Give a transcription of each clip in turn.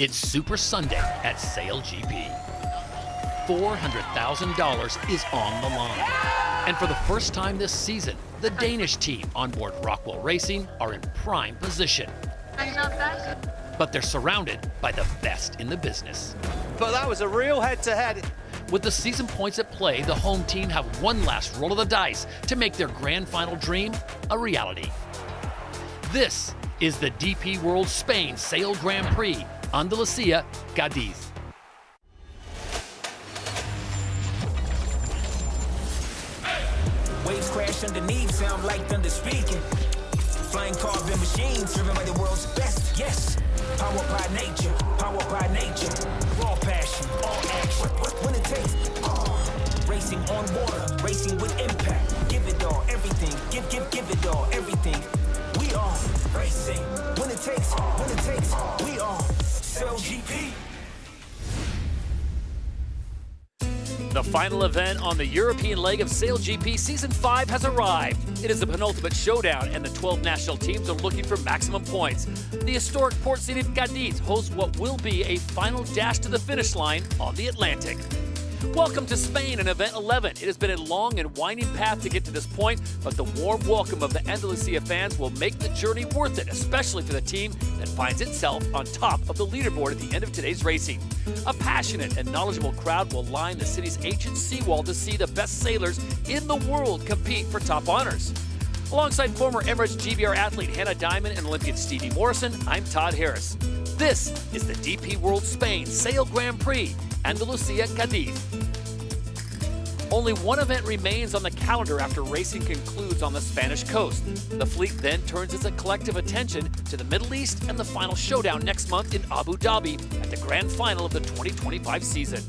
It's Super Sunday at SailGP. $400,000 is on the line. And for the first time this season, the Danish team on board Rockwell Racing are in prime position. But they're surrounded by the best in the business. But that was a real head-to-head. With the season points at play, the home team have one last roll of the dice to make their grand final dream a reality. This is the DP World Spain Sail Grand Prix, Andalucía, Cádiz. Waves crash underneath, sound like thunder speaking. Flying carbon machines, driven by the world's best, yes. Powered by nature, raw passion, all action. When it takes, racing on water, racing with impact. Give it all, everything, give it all, everything. We are racing. When it takes, we are SailGP. The final event on the European leg of SailGP Season 5 has arrived. It is the penultimate showdown, and the 12 national teams are looking for maximum points. The historic port city of Cádiz hosts what will be a final dash to the finish line on the Atlantic. Welcome to Spain in Event 11. It has been a long and winding path to get to this point, but the warm welcome of the Andalucía fans will make the journey worth it, especially for the team that finds itself on top of the leaderboard at the end of today's racing. A passionate and knowledgeable crowd will line the city's ancient seawall to see the best sailors in the world compete for top honors. Alongside former Emirates GBR athlete Hannah Diamond and Olympian Stevie Morrison, I'm Todd Harris. This is the DP World Spain Sail Grand Prix, Andalucía, Cádiz. Only one event remains on the calendar after racing concludes on the Spanish coast. The fleet then turns its collective attention to the Middle East and the final showdown next month in Abu Dhabi at the grand final of the 2025 season.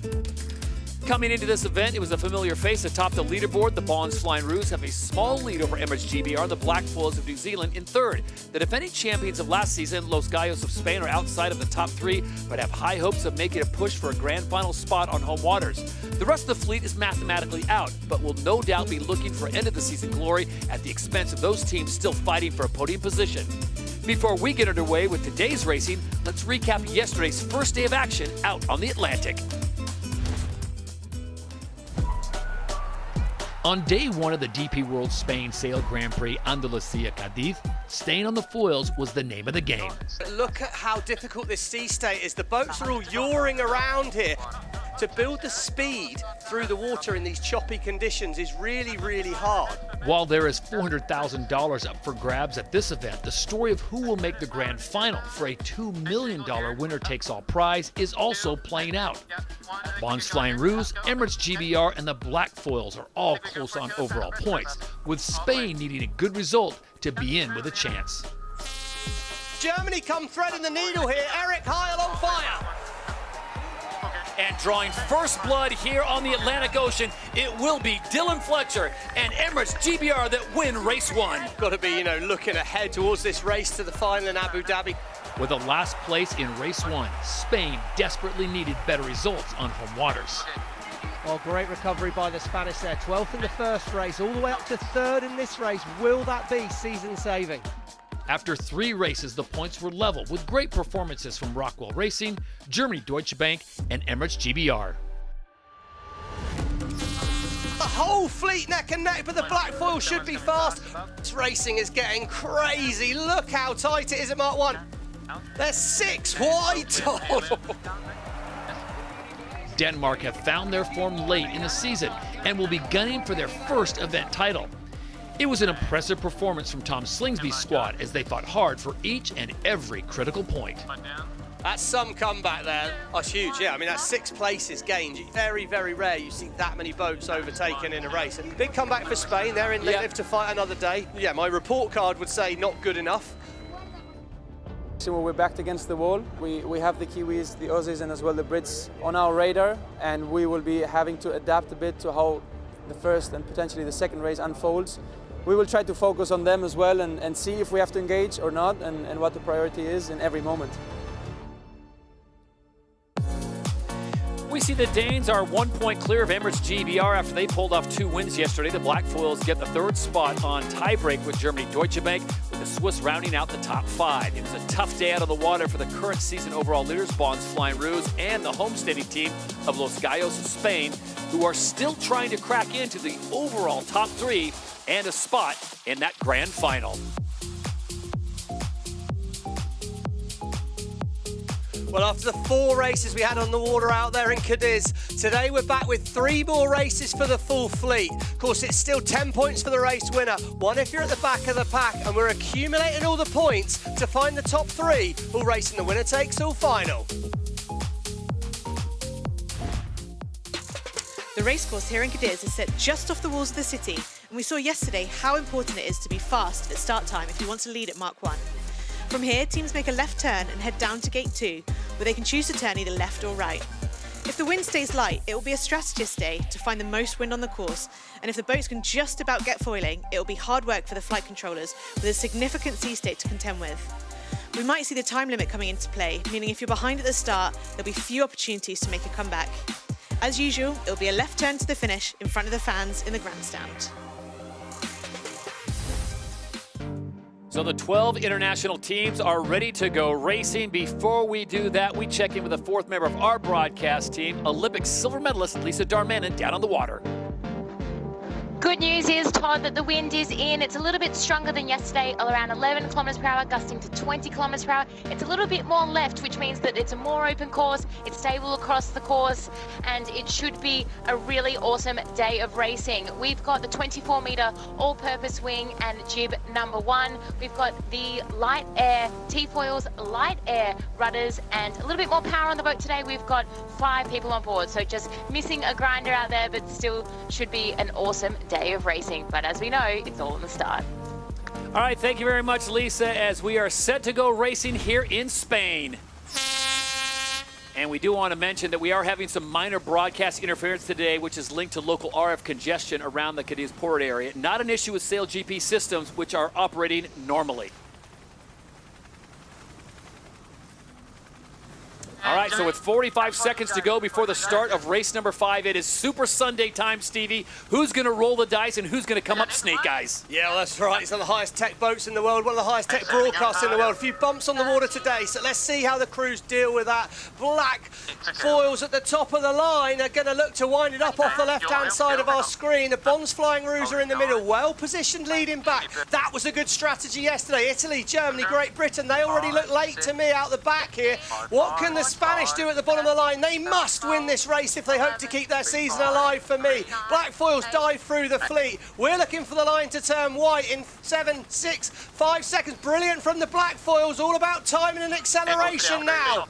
Coming into this event, it was a familiar face atop the leaderboard. The Bonds Flying Roos have a small lead over Emirates GBR, the Black Foils of New Zealand, in third. The defending champions of last season, Los Gallos of Spain, are outside of the top three, but have high hopes of making a push for a grand final spot on home waters. The rest of the fleet is mathematically out, but will no doubt be looking for end-of-the-season glory at the expense of those teams still fighting for a podium position. Before we get underway with today's racing, let's recap yesterday's first day of action out on the Atlantic. On day one of the DP World Spain Sail Grand Prix Andalucía Cádiz, staying on the foils was the name of the game. Look at how difficult this sea state is. The boats are all yawing around here. To build the speed through the water in these choppy conditions is really, really hard. While there is $400,000 up for grabs at this event, the story of who will make the grand final for a $2 million winner-takes-all prize is also playing out. Bonds Flying Roos, Emirates GBR, and the Black Foils are all close on overall points, with Spain needing a good result to be in with a chance. Germany come threading the needle here. Eric Heil on fire. And drawing first blood here on the Atlantic Ocean, it will be Dylan Fletcher and Emirates GBR that win race one. Got to be, looking ahead towards this race to the final in Abu Dhabi. With a last place in race one, Spain desperately needed better results on home waters. Well, great recovery by the Spanish there. 12th in the first race, all the way up to third in this race. Will that be season saving? After three races, the points were level with great performances from Rockwell Racing, Germany Deutsche Bank, and Emirates GBR. The whole fleet neck and neck, but the Black Foil should be fast. This racing is getting crazy. Look how tight it is at Mark 1. They're 6 wide, Todd. Denmark have found their form late in the season and will be gunning for their first event title. It was an impressive performance from Tom Slingsby's squad as they fought hard for each and every critical point. That's some comeback there. That's huge, yeah. I mean, that's 6 places gained. Very, very rare you see that many boats overtaken in a race. And big comeback for Spain. They're in, they live to fight another day. Yeah, my report card would say not good enough. So we're backed against the wall. We have the Kiwis, the Aussies, and as well the Brits on our radar, and we will be having to adapt a bit to how the first and potentially the second race unfolds. We will try to focus on them as well and see if we have to engage or not, and what the priority is in every moment. We see the Danes are 1 point clear of Emirates GBR after they pulled off 2 wins yesterday. The Black Foils get the third spot on tiebreak with Germany Deutsche Bank, with the Swiss rounding out the top 5. It was a tough day out on the water for the current season overall leaders, Bons Flying Rouge, and the homesteading team of Los Gallos of Spain, who are still trying to crack into the overall top 3 and a spot in that grand final. Well, after the 4 races we had on the water out there in Cádiz, today we're back with 3 more races for the full fleet. Of course, it's still 10 points for the race winner, 1 if you're at the back of the pack, and we're accumulating all the points to find the top 3 who'll race in the winner-takes-all final. The racecourse here in Cádiz is set just off the walls of the city, and we saw yesterday how important it is to be fast at start time if you want to lead at Mark 1. From here, teams make a left turn and head down to gate 2, where they can choose to turn either left or right. If the wind stays light, it will be a strategist day to find the most wind on the course, and if the boats can just about get foiling, it will be hard work for the flight controllers with a significant sea state to contend with. We might see the time limit coming into play, meaning if you're behind at the start, there'll be few opportunities to make a comeback. As usual, it'll be a left turn to the finish in front of the fans in the grandstand. So the 12 international teams are ready to go racing. Before we do that, we check in with the 4th member of our broadcast team, Olympic silver medalist Lisa Darmanin, down on the water. Good news is, Todd, that the wind is in. It's a little bit stronger than yesterday, around 11 kilometres per hour, gusting to 20 kilometres per hour. It's a little bit more left, which means that it's a more open course, it's stable across the course, and it should be a really awesome day of racing. We've got the 24-metre all-purpose wing and jib number 1. We've got the light air T-foils, light air rudders, and a little bit more power on the boat today. We've got 5 people on board, so just missing a grinder out there, but still should be an awesome day of racing. But as we know, it's all in the start. All right, thank you very much, Lisa, as we are set to go racing here in Spain. And we do want to mention that we are having some minor broadcast interference today, which is linked to local RF congestion around the Cádiz port area. Not an issue with SailGP systems, which are operating normally. All right, so with 45 seconds to go before the start of race number 5, it is Super Sunday time, Stevie. Who's going to roll the dice and who's going to come up snake eyes? Yeah, well, that's right. It's one of the highest tech boats in the world, one of the highest tech broadcasts in the world. A few bumps on the water today, so let's see how the crews deal with that. Black foils at the top of the line are going to look to wind it up off the left-hand side of our screen. The Bons Flying Rouge are in the middle, well-positioned leading back. That was a good strategy yesterday. Italy, Germany, Great Britain, they already look late to me out the back here. What can the Spanish do at the bottom of the line? They must win this race if they hope to keep their season alive for me. Black foils dive through the fleet. We're looking for the line to turn white in 7, 6, 5 seconds. Brilliant from the black foils, all about timing and acceleration now.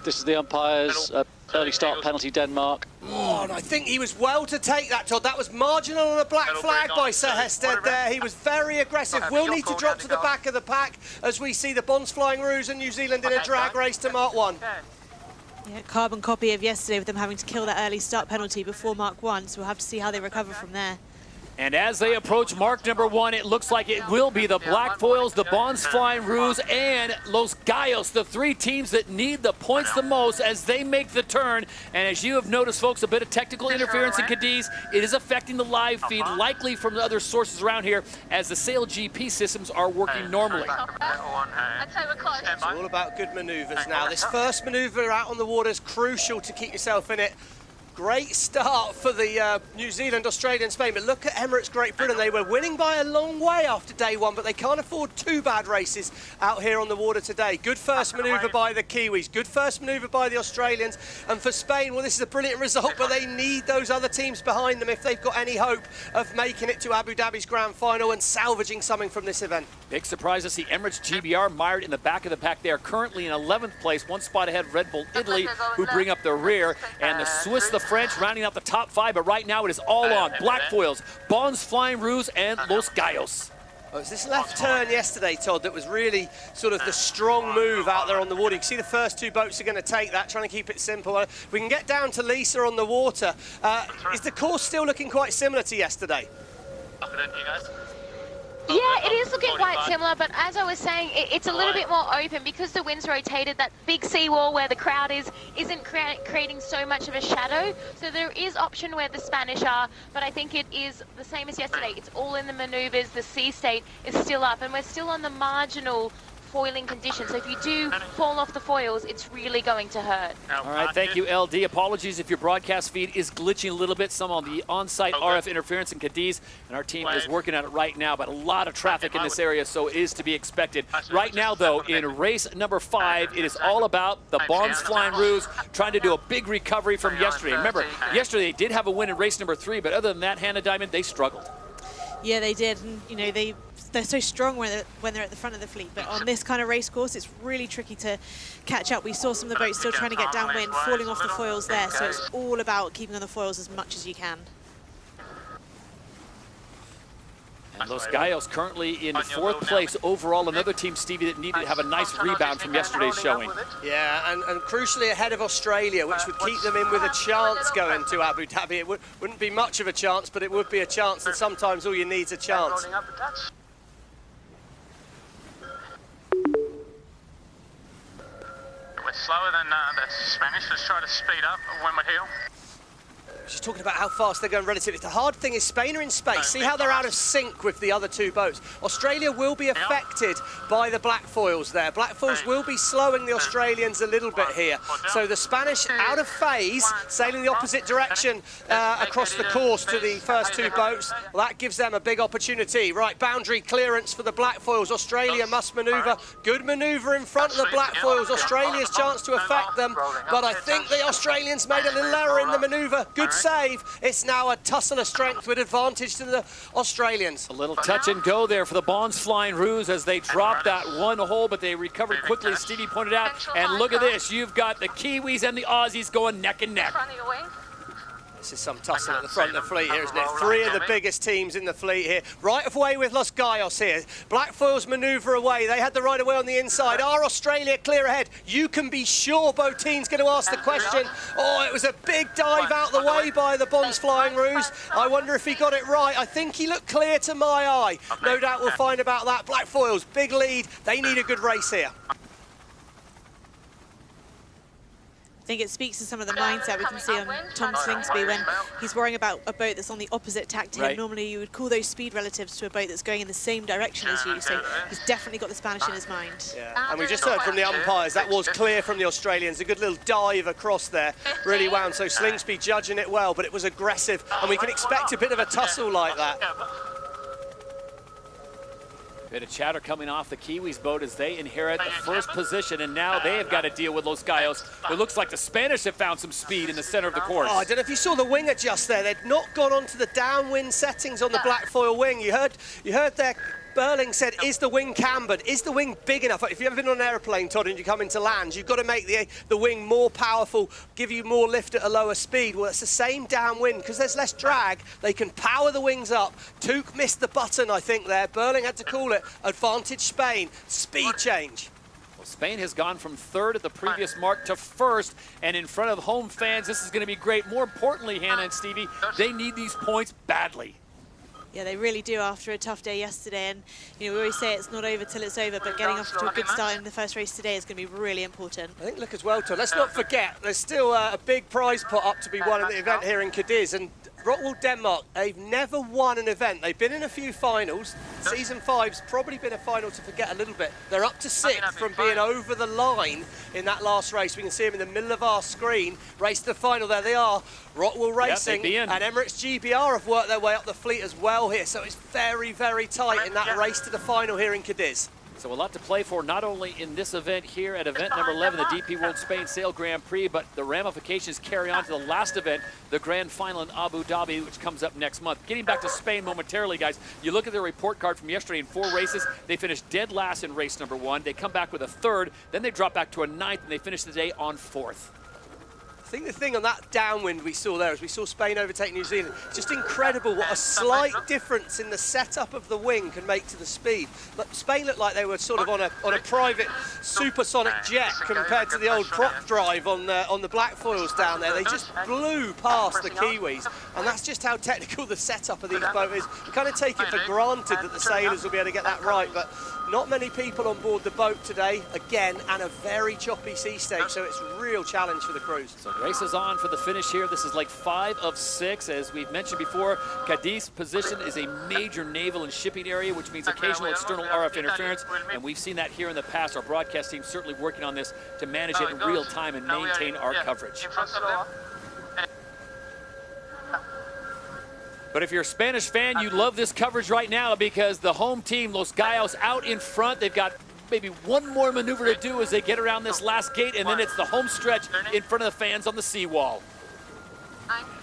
This is the umpire's early start penalty, Denmark. Oh, and I think he was well to take that, Todd. That was marginal on a black flag by Sir Hested there. He was very aggressive. We'll need to drop to the back of the pack as we see the Bons Flying Rouge and New Zealand in a drag race to Mark 1. Yeah, carbon copy of yesterday with them having to kill that early start penalty before Mark 1, so we'll have to see how they recover from there. And as they approach mark number 1, it looks like it will be the Black Foils, the Bons Flying Rouge, and Los Gallos, the 3 teams that need the points the most as they make the turn. And as you have noticed, folks, a bit of technical interference in Cádiz. It is affecting the live feed, likely from the other sources around here, as the SailGP systems are working normally. It's all about good manoeuvres now. This first manoeuvre out on the water is crucial to keep yourself in it. Great start for the New Zealand, Australia and Spain, but look at Emirates, Great Britain. They were winning by a long way after day 1, but they can't afford 2 bad races out here on the water today. Good first manoeuvre by the Kiwis, good first manoeuvre by the Australians, and for Spain, well, this is a brilliant result, but they need those other teams behind them if they've got any hope of making it to Abu Dhabi's grand final and salvaging something from this event. Big surprise to see Emirates GBR mired in the back of the pack. They are currently in 11th place, 1 spot ahead of Red Bull Italy, who bring up the rear, and the Swiss, the French rounding out the top 5, but right now it is all on Black Foils, Bons Flying Rouge, and Los Gallos. Oh, it was this left turn yesterday, Todd, that was really sort of the strong move out there on the water. You can see the first 2 boats are going to take that, trying to keep it simple. We can get down to Lisa on the water. Is the course still looking quite similar to yesterday? Yeah, it is looking quite similar, but as I was saying, it's a little bit more open because the wind's rotated. That big seawall where the crowd isn't creating so much of a shadow. So there is option where the Spanish are, but I think it is the same as yesterday. It's all in the manoeuvres. The sea state is still up, and we're still on the marginal foiling conditions. So if you do fall off the foils, it's really going to hurt. All right, thank you, LD. Apologies if your broadcast feed is glitching a little bit, some on the on-site RF interference in Cádiz, and our team is working on it right now, but a lot of traffic in this area, so it is to be expected. Right now, though, in race number 5, it is all about the Bons Flying Rouge trying to do a big recovery from yesterday. Remember, yesterday they did have a win in race number 3, but other than that, Hannah Diamond, they struggled. Yeah, they did, and you know they're so strong when they're at the front of the fleet, but on this kind of race course, it's really tricky to catch up. We saw some of the boats still trying to get downwind, falling off the foils there, so it's all about keeping on the foils as much as you can. And Los Gallos currently in 4th place overall. Another team, Stevie, that needed to have a nice rebound from yesterday's showing. Yeah, and crucially ahead of Australia, which would keep them in with a chance going to Abu Dhabi. It wouldn't be much of a chance, but it would be a chance, and sometimes all you need is a chance. We're slower than the Spanish. Let's try to speed up when we're here. She's talking about how fast they're going relatively. The hard thing is Spain are in space. See how they're out of sync with the other 2 boats. Australia will be affected by the black foils there. Black foils will be slowing the Australians a little bit here. So the Spanish out of phase, sailing the opposite direction across the course to the first 2 boats. Well, that gives them a big opportunity. Right, boundary clearance for the black foils. Australia must manoeuvre. Good manoeuvre in front of the black foils. Australia's chance to affect them, but I think the Australians made a little error in the manoeuvre. Good save. It's now a tussle of strength with advantage to the Australians. A little touch and go there for the Bons Flying Rouge as they dropped that 1 hole, but they recovered quickly, as Stevie pointed out. And look at this, you've got the Kiwis and the Aussies going neck and neck. This is some tussle at the front of the fleet here, isn't it? 3 of the biggest teams in the fleet here. Right of way with Los Gallos here. Black foils manoeuvre away. They had the right of way on the inside. Are Australia clear ahead? You can be sure Botine's going to ask the question. Oh, it was a big dive out the way by the Bons Flying Rouge. I wonder if he got it right. I think he looked clear to my eye. No doubt we'll find about that. Black foils, big lead. They need a good race here. I think it speaks to some of the mindset we can see on Tom Slingsby when he's worrying about a boat that's on the opposite tack to him. Right. Normally you would call those speed relatives to a boat that's going in the same direction as you, so he's definitely got the Spanish in his mind. Yeah, and we just heard from the umpires, that was clear from the Australians. A good little dive across there, really wound. So Slingsby judging it well, but it was aggressive, and we can expect a bit of a tussle like that. Bit of chatter coming off the Kiwis boat as they inherit the first position, and now they have got to deal with Los Gallos. It looks like the Spanish have found some speed in the center of the course. Oh, I don't know if you saw the wing adjust there. They'd not gone onto the downwind settings on the black foil wing. You heard there. Burling said, is the wing cambered? Is the wing big enough? If you've ever been on an aeroplane, Todd, and you come into land, you've got to make the wing more powerful, give you more lift at a lower speed. Well, it's the same downwind. Because there's less drag, they can power the wings up. Took missed the button, I think, there. Burling had to call it. Advantage Spain. Speed change. Well, Spain has gone from 3rd at the previous mark to 1st, and in front of home fans, this is going to be great. More importantly, Hannah and Stevie, they need these points badly. Yeah, they really do after a tough day yesterday, and you know we always say it's not over till it's over, but getting off to a good start in the first race today is going to be really important. I think, look as well, Todd, let's not forget, there's still a big prize pot up to be won in the event here in Cádiz, and Rotterdam, Denmark, they've never won an event. They've been in a few finals. Season 5's probably been a final to forget a little bit. They're up to 6th from being over the line in that last race. We can see them in the middle of our screen. Race to the final, there they are. Rotterdam Racing and Emirates GBR have worked their way up the fleet as well here. So it's very, very tight in that race to the final here in Cádiz. So a lot to play for, not only in this event here at event number 11, the DP World Spain Sail Grand Prix, but the ramifications carry on to the last event, the grand final in Abu Dhabi, which comes up next month. Getting back to Spain momentarily, guys, you look at their report card from yesterday in 4 races, they finished dead last in race number 1, they come back with a 3rd, then they drop back to a 9th, and they finish the day on 4th. I think the thing on that downwind we saw there, as we saw Spain overtake New Zealand, it's just incredible what a slight difference in the setup of the wing can make to the speed. But Spain looked like they were sort of on a private supersonic jet compared to the old prop drive on the black foils down there. They just blew past the Kiwis, and that's just how technical the setup of these boats is. You kind of take it for granted that the sailors will be able to get that right, but not many people on board the boat today, again, and a very choppy sea stage, so it's a real challenge for the crews. So the race is on for the finish here. This is like 5 of 6. As we've mentioned before, Cádiz position is a major naval and shipping area, which means occasional external RF interference, and we've seen that here in the past. Our broadcast team certainly working on this to manage it in real time and maintain our coverage. But if you're a Spanish fan, you love this coverage right now because the home team, Los Gallos, out in front. They've got maybe one more maneuver to do as they get around this last gate, and then it's the home stretch in front of the fans on the seawall.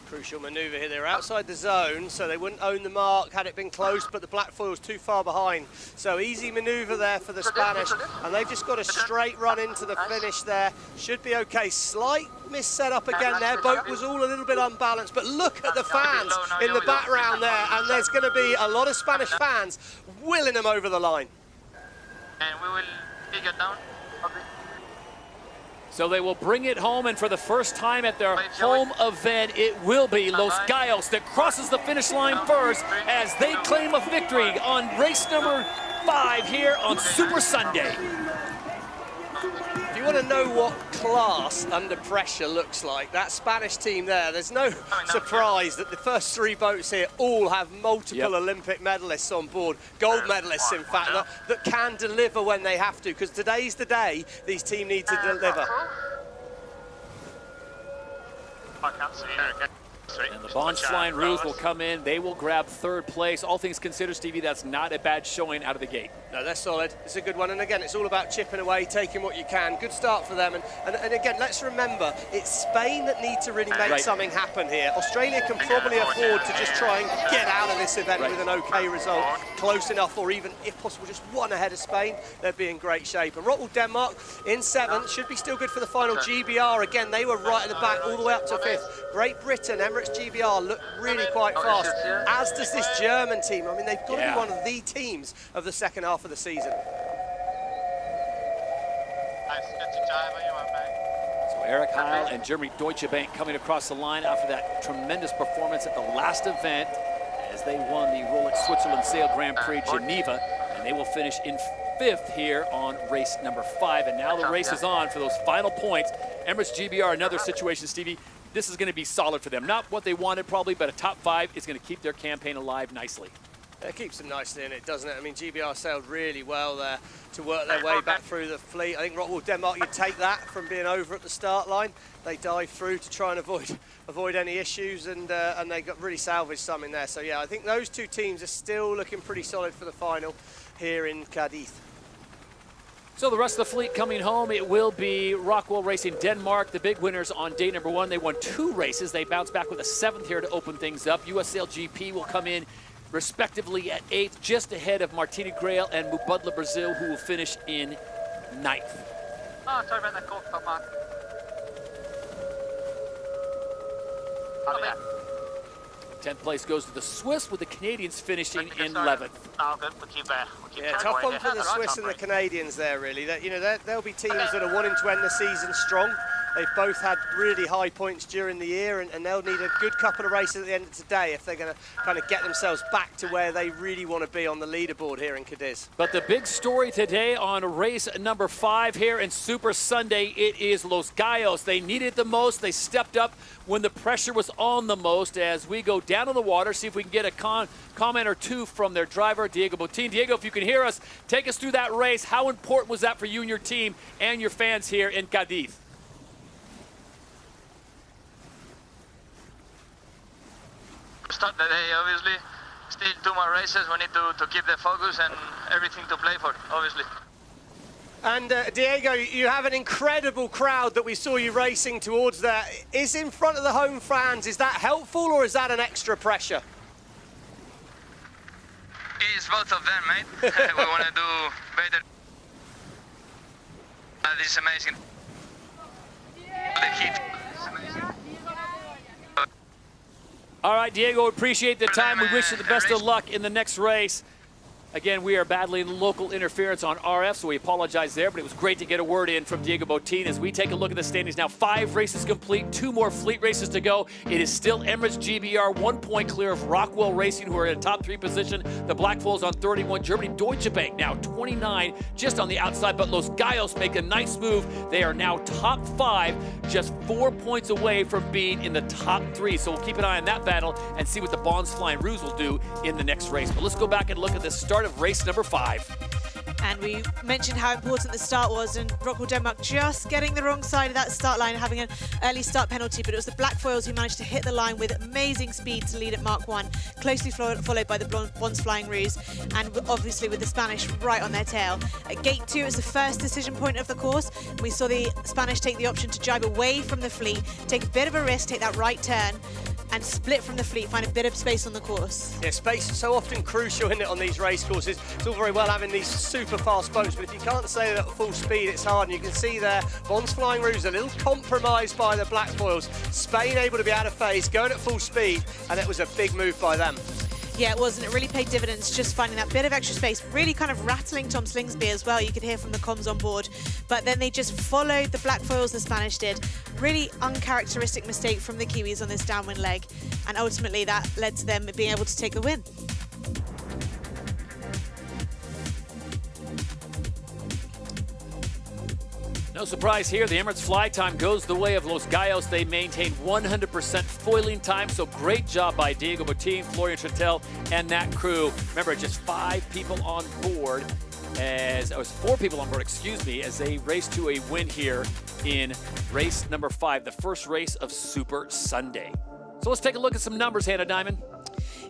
Crucial maneuver here. They're outside the zone, so they wouldn't own the mark had it been close, but the black foil's too far behind. So easy maneuver there for the Spanish, and they've just got a straight run into the finish there. Should be okay. Slight miss setup again there. Boat was all a little bit unbalanced, but look at the fans in the background there, and there's going to be a lot of Spanish fans willing them over the line. And we will take it down. Okay. So they will bring it home, and for the first time at their home event, it will be Los Gallos that crosses the finish line first as they claim a victory on race number 5 here on Super Sunday. If you want to know what class under pressure looks like, that Spanish team there, there's no surprise that the first 3 boats here all have multiple Olympic medalists on board, gold medalists in fact, that can deliver when they have to, because today's the day these teams need to deliver. I can't see it. And the Bonds Flying Rouge will come in. They will grab 3rd place. All things considered, Stevie, that's not a bad showing out of the gate. No, they're solid. It's a good one. And again, it's all about chipping away, taking what you can. Good start for them. And again, let's remember, it's Spain that need to really make something happen here. Australia can probably afford to just try and get out of this event with an okay result. Close enough, or even, if possible, just 1 ahead of Spain. They'd be in great shape. And Rotterdam, Denmark in 7th. Should be still good for the final. GBR, again, they were right at the back, all the way up to 5th. Great Britain, Emirates GBR look really quite fast, as does this German team. I mean, they've got to be one of the teams of the second half of the season. So Eric Heil and Jeremy Deutsche Bank coming across the line after that tremendous performance at the last event as they won the Rolex Switzerland Sail Grand Prix Geneva, and they will finish in 5th here on race number 5. And now the race is on for those final points. Emirates GBR, another situation, Stevie. This is going to be solid for them. Not what they wanted probably, but a top 5 is going to keep their campaign alive nicely. It keeps them nicely in it, doesn't it? I mean, GBR sailed really well there to work their way back through the fleet. I think Rotterdam, Denmark, you take that from being over at the start line. They dive through to try and avoid any issues, and they got really salvaged some in there. So yeah, I think those 2 teams are still looking pretty solid for the final here in Cádiz. So the rest of the fleet coming home, it will be Rockwell Racing Denmark, the big winners on day number 1. They won 2 races. They bounced back with a 7th here to open things up. US SailGP will come in respectively at 8th, just ahead of Martini Grail and Mubadala Brazil, who will finish in 9th. Oh, sorry about that call, Mark. 10th place goes to the Swiss, with the Canadians finishing in 11th. Oh, good. We'll keep tough one for the Swiss and the Canadians there, really. You know, there'll be teams that are wanting to end the season strong. They've both had really high points during the year, and they'll need a good couple of races at the end of today if they're going to kind of get themselves back to where they really want to be on the leaderboard here in Cádiz. But the big story today on race number 5 here in Super Sunday, it is Los Gallos. They needed it the most. They stepped up when the pressure was on the most. As we go down on the water, see if we can get a comment or 2 from their driver, Diego Botín. Diego, if you can hear us, take us through that race. How important was that for you and your team and your fans here in Cádiz? Start the day, obviously. Still 2 more races. We need to keep the focus and everything to play for, obviously. And Diego, you have an incredible crowd that we saw you racing towards there. Is in front of the home fans, is that helpful or is that an extra pressure? It's both of them, mate. We want to do better. This is amazing. The heat. All right, Diego, appreciate the time. We wish you the best of luck in the next race. Again, we are battling local interference on RF, so we apologize there, but it was great to get a word in from Diego Botín as we take a look at the standings now. 5 races complete, 2 more fleet races to go. It is still Emirates GBR, 1 point clear of Rockwell Racing, who are in a top 3 position. The Black Foals on 31. Germany, Deutsche Bank now 29, just on the outside, but Los Gallos make a nice move. They are now top 5, just 4 points away from being in the top 3. So we'll keep an eye on that battle and see what the Bonds Flying Roos will do in the next race. But let's go back and look at the start of race number 5. And we mentioned how important the start was, and Rockwell Denmark just getting the wrong side of that start line, having an early start penalty, but it was the Black Foils who managed to hit the line with amazing speed to lead at Mark 1, closely followed by the Bonds Flying Roos, and obviously with the Spanish right on their tail. At Gate 2 is the first decision point of the course. We saw the Spanish take the option to drive away from the fleet, take a bit of a risk, take that right turn, and split from the fleet, find a bit of space on the course. Yeah, space is so often crucial, isn't it, on these race courses. It's all very well having these super fast boats, but if you can't sail at full speed, it's hard. And you can see there, Bonds Flying Roos a little compromised by the Black Foils. Spain able to be out of phase, going at full speed, and it was a big move by them. Yeah, it was, and it really paid dividends, just finding that bit of extra space, really kind of rattling Tom Slingsby as well, you could hear from the comms on board. But then they just followed the Black Foils, the Spanish did. Really uncharacteristic mistake from the Kiwis on this downwind leg, and ultimately that led to them being able to take the win. No surprise here, the Emirates fly time goes the way of Los Gallos. They maintain 100% foiling time, so great job by Diego Botín, Florian Trettel, and that crew. Remember, just 5 people on board, as it was 4 people on board, excuse me, as they race to a win here in race number 5, the first race of Super Sunday. So let's take a look at some numbers, Hannah Diamond.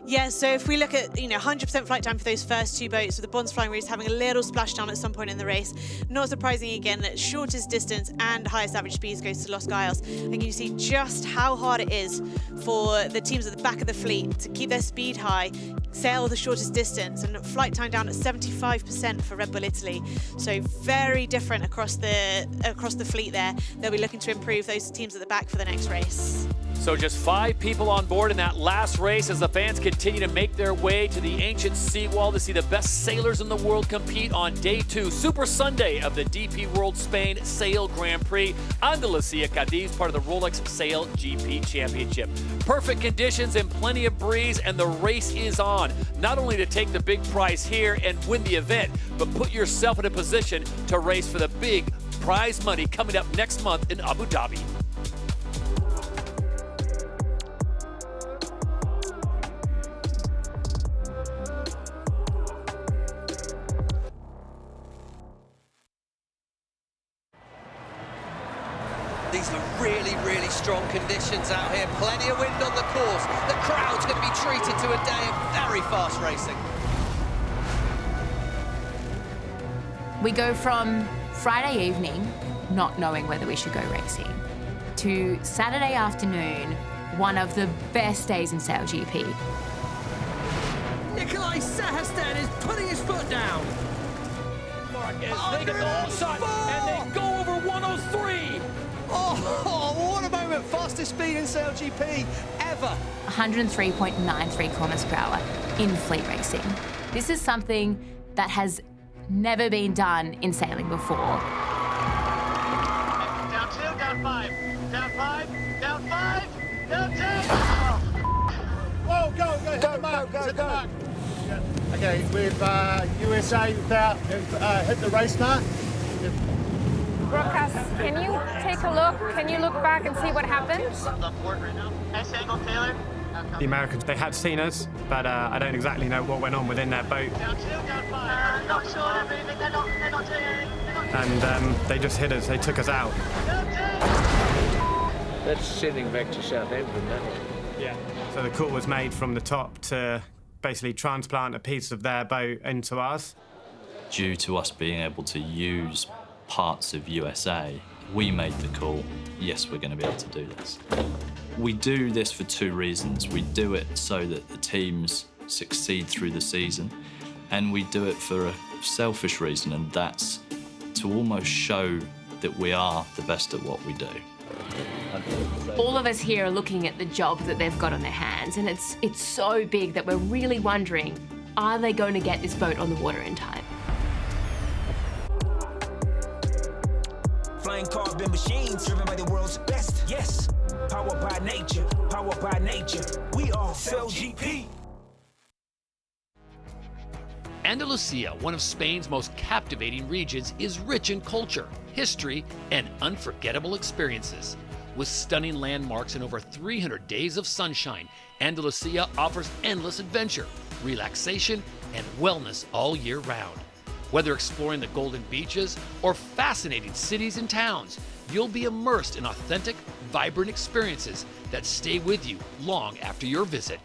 Yeah, so if we look at, 100% flight time for those first 2 boats, with the Bonds Flying Roos having a little splashdown at some point in the race, not surprising again that shortest distance and highest average speeds goes to Los Gallos. And you see just how hard it is for the teams at the back of the fleet to keep their speed high, sail the shortest distance, and flight time down at 75% for Red Bull Italy. So very different across the fleet there. They'll be looking to improve those teams at the back for the next race. So just 5 people on board in that last race as the fans continue to make their way to the ancient seawall to see the best sailors in the world compete on day 2, Super Sunday of the DP World Spain Sail Grand Prix, Andalucía, Cádiz, part of the Rolex SailGP Championship. Perfect conditions and plenty of breeze, and the race is on. Not only to take the big prize here and win the event, but put yourself in a position to race for the big prize money coming up next month in Abu Dhabi. These are really, really strong conditions out here. Plenty of wind on the course. The crowd's going to be treated to a day of very fast racing. We go from Friday evening, not knowing whether we should go racing, to Saturday afternoon, one of the best days in SailGP. Nikolai Sahastan is putting his foot down. They get the whole shot, and they go over 103. Oh, what a moment. Fastest speed in SailGP ever. 103.93 kilometers per hour in fleet racing. This is something that has never been done in sailing before. Down 2, down 5, down 5, down 5, down 10. Whoa, go, hit the mark, go. Yeah. Okay, with USA without hit the race mark. Broadcast, can you take a look? Can you look back and see what happened? S-angle, Taylor. The Americans, they had seen us, but I don't exactly know what went on within their boat. Down 2, down 5. Not sure, they're not doing anything. And they just hit us, they took us out. That's sending back to Southampton, that one. Yeah. So the call was made from the top to basically transplant a piece of their boat into ours. Due to us being able to use parts of USA, we made the call, yes, we're going to be able to do this. We do this for 2 reasons. We do it so that the teams succeed through the season, and we do it for a selfish reason, and that's to almost show that we are the best at what we do. All of us here are looking at the job that they've got on their hands, and it's so big that we're really wondering, are they going to get this boat on the water in time? Flying carbon machines driven by the world's best. Yes, powered by nature, powered by nature. We are SailGP. Andalucía, one of Spain's most captivating regions, is rich in culture, history, and unforgettable experiences. With stunning landmarks and over 300 days of sunshine, Andalucía offers endless adventure, relaxation, and wellness all year round. Whether exploring the golden beaches or fascinating cities and towns, you'll be immersed in authentic, vibrant experiences that stay with you long after your visit.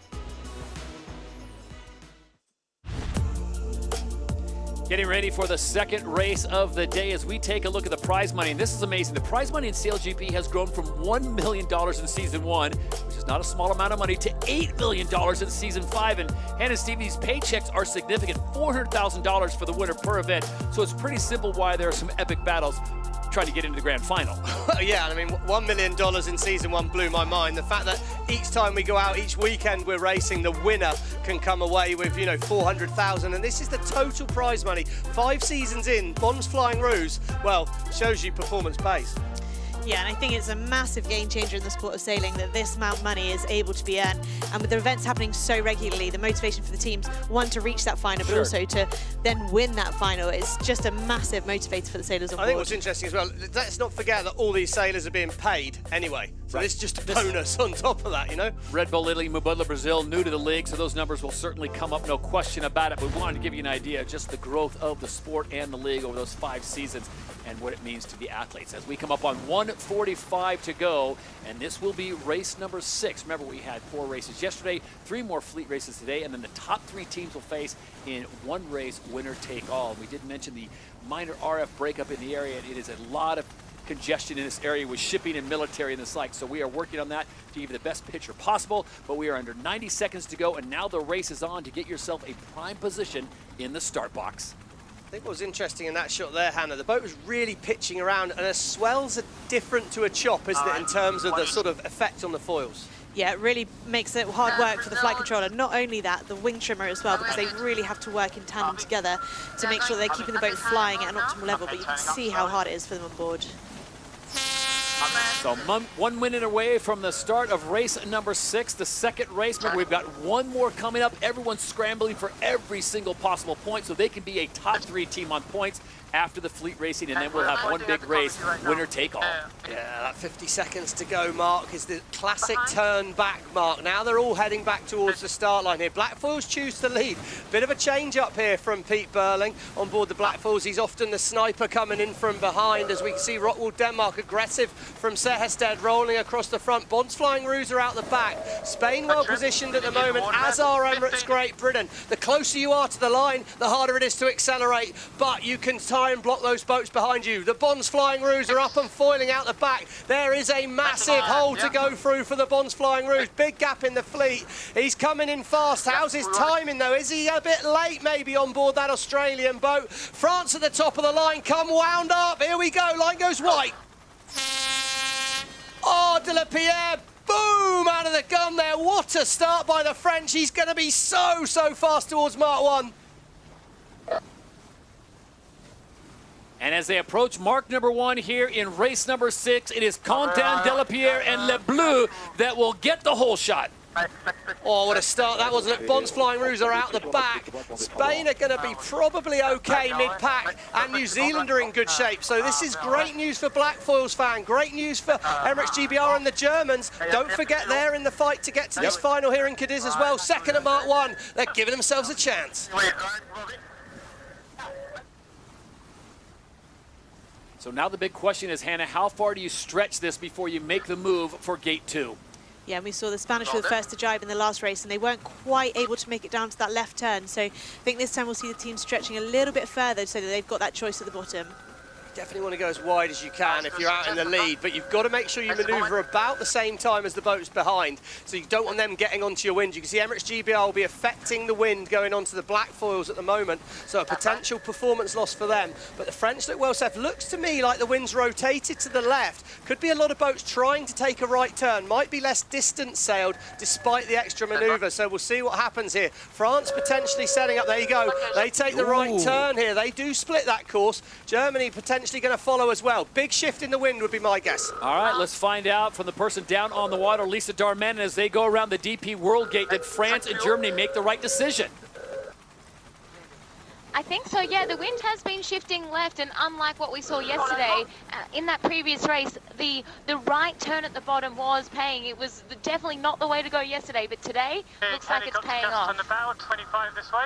Getting ready for the second race of the day as we take a look at the prize money. And this is amazing. The prize money in SailGP has grown from $1 million in Season 1, which is not a small amount of money, to $8 million in Season 5. And Hannah and Steve, these paychecks are significant, $400,000 for the winner per event. So it's pretty simple why there are some epic battles trying to get into the grand final. Yeah, I mean, $1 million in Season 1 blew my mind. The fact that each time we go out, each weekend we're racing, the winner can come away with, you know, 400,000. And this is the total prize money. 5 seasons in, Bond's Flying Ruse, well, shows you performance pays. Yeah, and I think it's a massive game changer in the sport of sailing that this amount of money is able to be earned. And with the events happening so regularly, the motivation for the teams, one, to reach that final, but also to then win that final, it's just a massive motivator for the sailors on board. I think what's interesting as well, let's not forget that all these sailors are being paid anyway. So it's just a bonus on top of that, you know? Red Bull Italy, Mubadala Brazil, new to the league, so those numbers will certainly come up, no question about it. But we wanted to give you an idea of just the growth of the sport and the league over those 5 seasons and what it means to the athletes. As we come up on 1:45 to go, and this will be race number 6. Remember, we had 4 races yesterday, 3 more fleet races today, and then the top 3 teams will face in one race, winner take all. We did mention the minor RF breakup in the area, and it is a lot of congestion in this area with shipping and military and the like. So we are working on that to give you the best picture possible, but we are under 90 seconds to go, and now the race is on to get yourself a prime position in the start box. I think what was interesting in that shot there, Hannah, the boat was really pitching around, and a swells are different to a chop, isn't it, in terms of the sort of effect on the foils? Yeah, it really makes it hard work for the flight controller. Not only that, the wing trimmer as well, because they really have to work in tandem together to make sure they're keeping the boat flying at an optimal level, but you can see how hard it is for them on board. So 1 minute away from the start of race number 6, the second race. Remember, we've got 1 more coming up. Everyone's scrambling for every single possible point so they can be a top 3 team on points after the fleet racing, and then we'll have one big race, winner take all. Yeah, that 50 seconds to go mark is the classic turn back mark. Now they're all heading back towards the start line here. Blackfoils choose to lead. Bit of a change up here from Pete Burling on board the Blackfoils. He's often the sniper coming in from behind, as we can see Rockwool Denmark aggressive from Sehested rolling across the front. Bond's Flying Ruse are out the back. Spain well positioned at the moment, as are Emirates Great Britain. The closer you are to the line, the harder it is to accelerate, but you can try and block those boats behind you. The Bond's Flying Ruse are up and foiling out the back. There is a massive hole to go through for the Bond's Flying Ruse. Big gap in the fleet. He's coming in fast. How's his timing though? Is he a bit late maybe on board that Australian boat? France at the top of the line, come wound up. Here we go, line goes white. Oh, De La Pierre, boom, out of the gun there. What a start by the French. He's going to be so fast towards Mark 1. And as they approach mark number 1 here in race number 6, it is Quentin, De La Pierre, and Le Bleu that will get the whole shot. Oh, what a start that was. Look, Bond's Flying Ruse are out the back. Spain are going to be probably okay mid-pack, and New Zealand are in good shape. So this is great news for Blackfoils fan, great news for Emirates GBR and the Germans. Don't forget they're in the fight to get to this final here in Cadiz as well. Second at Mark 1. They're giving themselves a chance. So now the big question is, Hannah, how far do you stretch this before you make the move for gate 2? Yeah, and we saw the Spanish were the first to jibe in the last race, and they weren't quite able to make it down to that left turn. So I think this time we'll see the team stretching a little bit further so that they've got that choice at the bottom. Definitely want to go as wide as you can if you're out in the lead, but you've got to make sure you manoeuvre about the same time as the boats behind, so you don't want them getting onto your wind. You can see Emirates GBR will be affecting the wind going onto the black foils at the moment, so a potential performance loss for them. But the French look well set. Looks to me like the wind's rotated to the left. Could be a lot of boats trying to take a right turn. Might be less distance sailed despite the extra manoeuvre, so we'll see what happens here. France potentially setting up. There you go. They take the right turn here. They do split that course. Germany potentially going to follow as well. Big shift in the wind would be my guess. All right, let's find out from the person down on the water, Lisa Darman, as they go around the DP World Gate. Did France and Germany make the right decision? I think so, yeah. The wind has been shifting left, and unlike what we saw yesterday, in that previous race, the right turn at the bottom was paying. It was definitely not the way to go yesterday, but today looks like it's paying off. On the bow, 25 this way.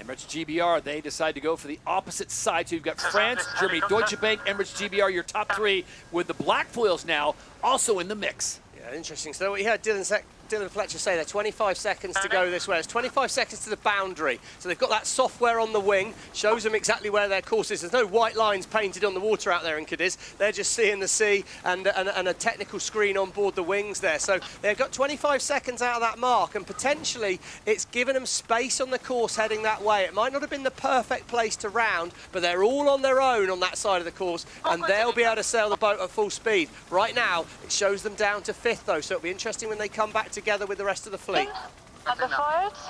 Emirates GBR, they decide to go for the opposite side. So you've got France, Germany, Deutsche Bank, Emirates GBR, your top three, with the black foils now also in the mix. Yeah, interesting. So what you heard Dylan Fletcher say there, 25 seconds to go this way. It's 25 seconds to the boundary. So they've got that software on the wing, shows them exactly where their course is. There's no white lines painted on the water out there in Cádiz. They're just seeing the sea and a technical screen on board the wings there. So they've got 25 seconds out of that mark, and potentially it's given them space on the course heading that way. It might not have been the perfect place to round, but they're all on their own on that side of the course, and they'll be able to sail the boat at full speed. Right now, it shows them down to 5th, though, so it'll be interesting when they come back together with the rest of the fleet. At the forwards.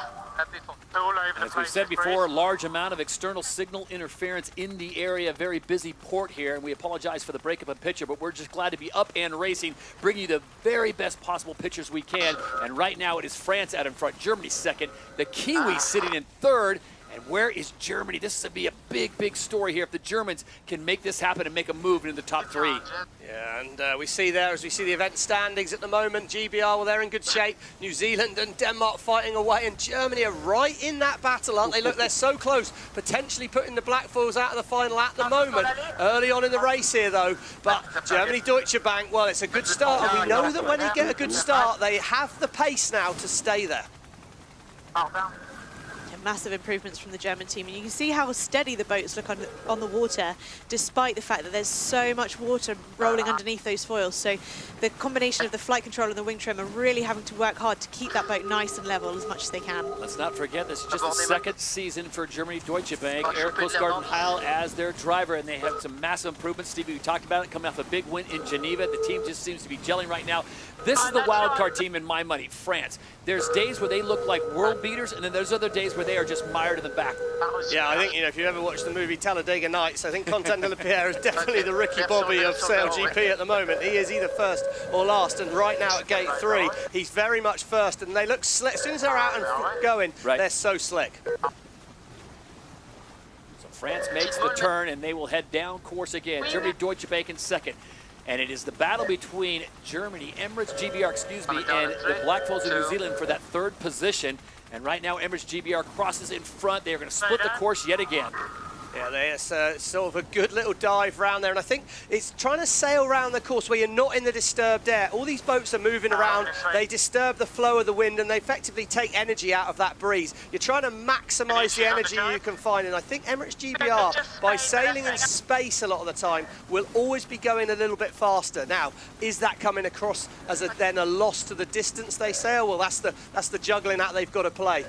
And as we've said before, a large amount of external signal interference in the area. Very busy port here, and we apologize for the breakup in picture, but we're just glad to be up and racing, bringing you the very best possible pictures we can. And right now it is France out in front, Germany second, the Kiwis sitting in third. And where is Germany? This is going to be a big, big story here if the Germans can make this happen and make a move into the top three. Yeah, and we see there, as we see the event standings at the moment, GBR, well, they're in good shape. New Zealand and Denmark fighting away, and Germany are right in that battle, aren't they? Look, they're so close, potentially putting the black foils out of the final at the moment. Early on in the race here, though, but Germany, Deutsche Bank, well, it's a good start, and we know that when they get a good start, they have the pace now to stay there. Massive improvements from the German team, and you can see how steady the boats look on the water, despite the fact that there's so much water rolling underneath those foils. So the combination of the flight control and the wing trim are really having to work hard to keep that boat nice and level as much as they can. Let's not forget, this is just the second season for Germany Deutsche Bank. Air Coast Guard and Heil as their driver, and they have some massive improvements. Stevie, we talked about it, coming off a big win in Geneva. The team just seems to be gelling right now. This is the wild card team in my money, France. There's days where they look like world beaters, and then there's other days where they are just mired in the back. Yeah, I think, you know, if you ever watched the movie Talladega Nights, I think Quentin de la Pierre is definitely the Ricky Bobby of SailGP at the moment. He is either first or last, and right now at gate 3, he's very much first, and they look slick. As soon as they're out and going, they're so slick. So France makes the turn, and they will head down course again. Germany, Deutsche Bank in second. And it is the battle between Germany, Emirates GBR, and the Black Foils of New Zealand for that third position. And right now, Emirates GBR crosses in front. They are going to split the course yet again. Yeah, there's sort of a good little dive round there, and I think it's trying to sail around the course where you're not in the disturbed air. All these boats are moving around, they disturb the flow of the wind, and they effectively take energy out of that breeze. You're trying to maximise the energy you can find, and I think Emirates GBR, by sailing in space a lot of the time, will always be going a little bit faster. Now, is that coming across as then a loss to the distance they sail? Well, that's the juggling act they've got to play.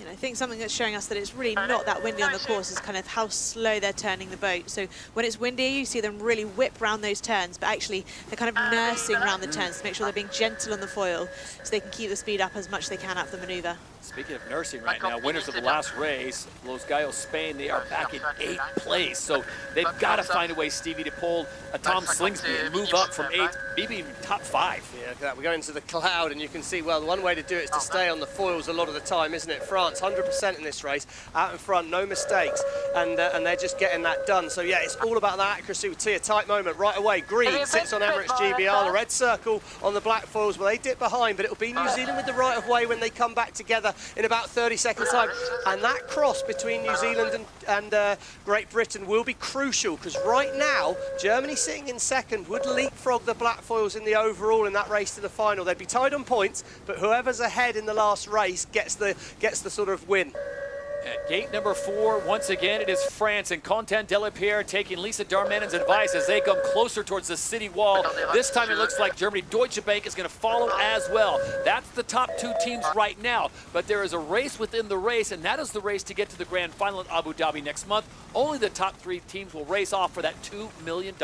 I think something that's showing us that it's really not that windy on the course is kind of how slow they're turning the boat. So when it's windy, you see them really whip round those turns, but actually they're kind of nursing around the turns to make sure they're being gentle on the foil so they can keep the speed up as much as they can out of the maneuver. Speaking of nursing right now, winners of the last race, Los Gallos Spain, they are back in 8th place. So they've got to find a way, Stevie, to pull a Tom Slingsby and move up from 8th, maybe even top 5. Yeah, look at that. We go into the cloud, and you can see, well, one way to do it is to stay on the foils a lot of the time, isn't it? France, 100% in this race, out in front, no mistakes, and they're just getting that done. So yeah, it's all about that accuracy. We see a tight moment right away. Green sits on Emirates GBR, the red circle on the black foils. Well, they dip behind, but it'll be New Zealand with the right of way when they come back together in about 30 seconds time, and that cross between New Zealand and Great Britain will be crucial, because right now Germany sitting in second would leapfrog the black foils in the overall in that race to the final. They'd be tied on points, but whoever's ahead in the last race gets the sort of win. At gate number 4, once again, it is France and Quentin Delapierre taking Lisa Darmanen's advice as they come closer towards the city wall. This time it looks like Germany. Deutsche Bank is going to follow as well. That's the top 2 teams right now, but there is a race within the race, and that is the race to get to the grand final in Abu Dhabi next month. Only the top 3 teams will race off for that $2 million.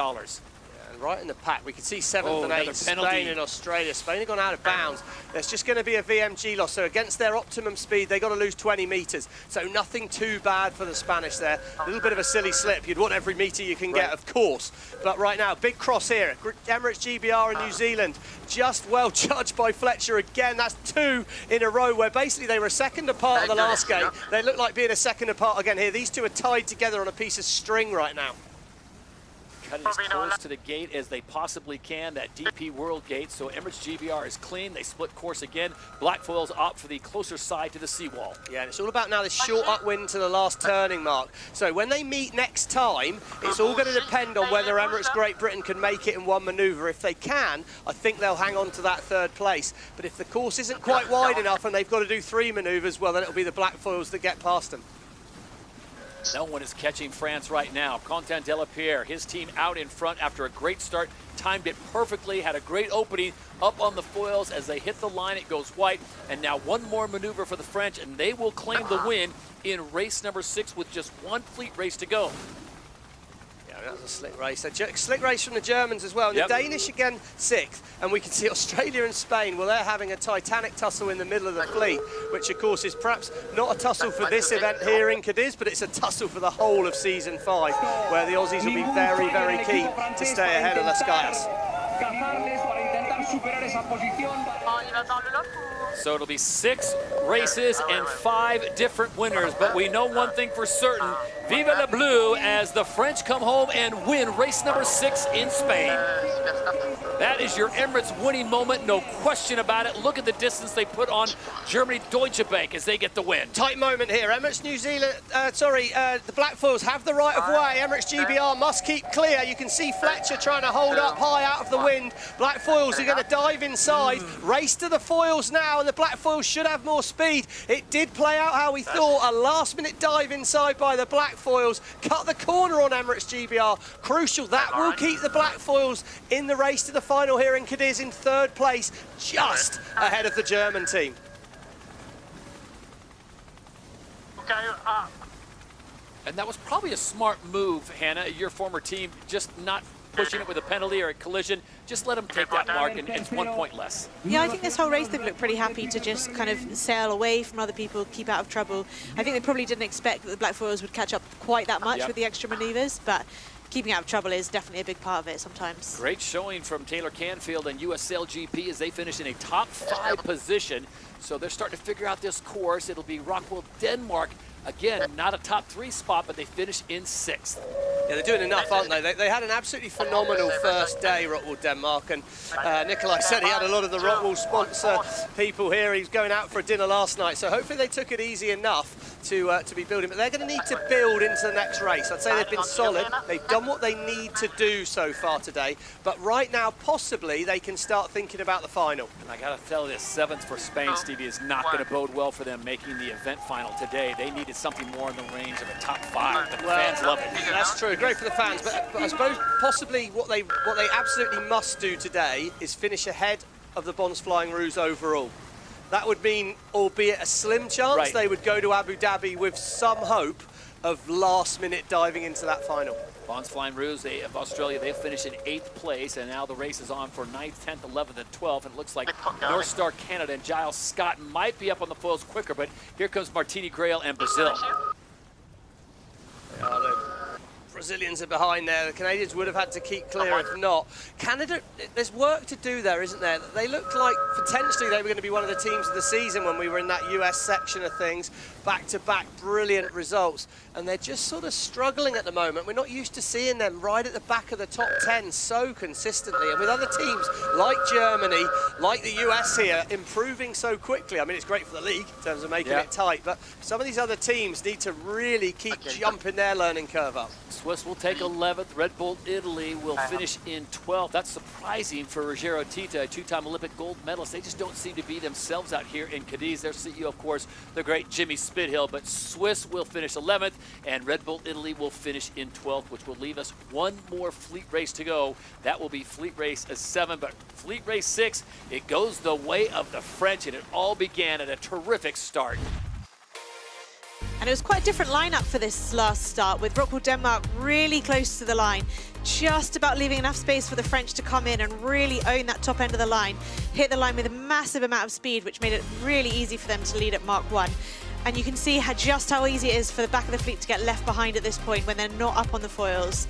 And right in the pack, we can see 7th and 8th, Spain and Australia. Spain have gone out of bounds. There's just going to be a VMG loss, so against their optimum speed, they've got to lose 20 metres. So nothing too bad for the Spanish there. A little bit of a silly slip. You'd want every metre you can get, of course. But right now, big cross here. Emirates GBR in New Zealand, just well judged by Fletcher again. That's 2 in a row where basically they were a second apart of the last game. They look like being a second apart again here. These 2 are tied together on a piece of string right now. Cutting as close to the gate as they possibly can, that DP World Gate. So Emirates GBR is clean. They split course again. Black foils opt for the closer side to the seawall. Yeah, and it's all about now this short upwind to the last turning mark. So when they meet next time, it's all going to depend on whether Emirates Great Britain can make it in one manoeuvre. If they can, I think they'll hang on to that 3rd place. But if the course isn't quite wide enough and they've got to do 3 manoeuvres, well, then it'll be the black foils that get past them. No one is catching France right now. Quentin Delapierre, his team out in front after a great start, timed it perfectly, had a great opening up on the foils. As they hit the line, it goes white, and now one more maneuver for the French, and they will claim the win in race number 6 with just 1 fleet race to go. Yeah, that was a slick race. A slick race from the Germans as well. And the Danish again 6th, and we can see Australia and Spain, well, they're having a titanic tussle in the middle of the fleet, which of course is perhaps not a tussle for this event here in Cádiz, but it's a tussle for the whole of season 5, where the Aussies will be very, very keen to stay ahead of Las Calles. So it'll be 6 races and 5 different winners, but we know one thing for certain. Vive le Bleu as the French come home and win race number 6 in Spain. That is your Emirates winning moment, no question about it. Look at the distance they put on Germany Deutsche Bank as they get the win. Tight moment here. Emirates New Zealand, the Black Foils have the right of way. Emirates GBR must keep clear. You can see Fletcher trying to hold up high out of the wind. Black Foils are going to dive inside. Race to the foils now, and the Black Foils should have more speed. It did play out how we thought. A last-minute dive inside by the Black Foils. Cut the corner on Emirates GBR. Crucial. That will keep the Black Foils in the race to the final here in Cádiz in 3rd place, just ahead of the German team. And that was probably a smart move, Hannah, your former team, just not pushing it with a penalty or a collision. Just let them take that mark, and it's 1 point less. Yeah, I think this whole race they've looked pretty happy to just kind of sail away from other people, keep out of trouble. I think they probably didn't expect that the Black Foils would catch up quite that much with the extra manoeuvres, but keeping out of trouble is definitely a big part of it sometimes. Great showing from Taylor Canfield and US SailGP as they finish in a top 5 position. So they're starting to figure out this course. It'll be Rockwool, Denmark. Again, not a top 3 spot, but they finish in 6th. Yeah, they're doing enough, aren't they? They had an absolutely phenomenal first day, Rockwool Denmark, and Nikolai said he had a lot of the Rockwool sponsor people here. He was going out for a dinner last night, so hopefully they took it easy enough to be building. But they're going to need to build into the next race. I'd say they've been solid. They've done what they need to do so far today, but right now, possibly, they can start thinking about the final. And I got to tell you, this 7th for Spain, Stevie, is not going to bode well for them making the event final today. They needed something more in the range of a top 5. The fans love it. That's true. Great for the fans, but I suppose possibly what they absolutely must do today is finish ahead of the Bonds Flying Roos overall. That would mean, albeit a slim chance, they would go to Abu Dhabi with some hope of last-minute diving into that final. Bonds Flying Roos of Australia, they finished in 8th place, and now the race is on for 9th, 10th, 11th, and 12th. And it looks like North Star Canada and Giles Scott might be up on the foils quicker, but here comes Martini Grail and Brazil. Brazilians are behind there. The Canadians would have had to keep clear if not. Canada, there's work to do there, isn't there? They looked like potentially they were going to be one of the teams of the season when we were in that US section of things. Back-to-back brilliant results. And they're just sort of struggling at the moment. We're not used to seeing them right at the back of the top 10 so consistently. And with other teams like Germany, like the US here, improving so quickly. I mean, it's great for the league in terms of making it tight, but some of these other teams need to really keep jumping their learning curve up. Swiss will take 11th. Red Bull Italy will finish in 12th. That's surprising for Rogério Tita, a two-time Olympic gold medalist. They just don't seem to be themselves out here in Cádiz. Their CEO, of course, the great Jimmy Spithill. But Swiss will finish 11th, and Red Bull Italy will finish in 12th, which will leave us one more fleet race to go. That will be Fleet Race 7. But Fleet Race 6, it goes the way of the French, and it all began at a terrific start. And it was quite a different lineup for this last start, with Rockwool Denmark really close to the line, just about leaving enough space for the French to come in and really own that top end of the line, hit the line with a massive amount of speed, which made it really easy for them to lead at Mark 1. And you can see just how easy it is for the back of the fleet to get left behind at this point when they're not up on the foils.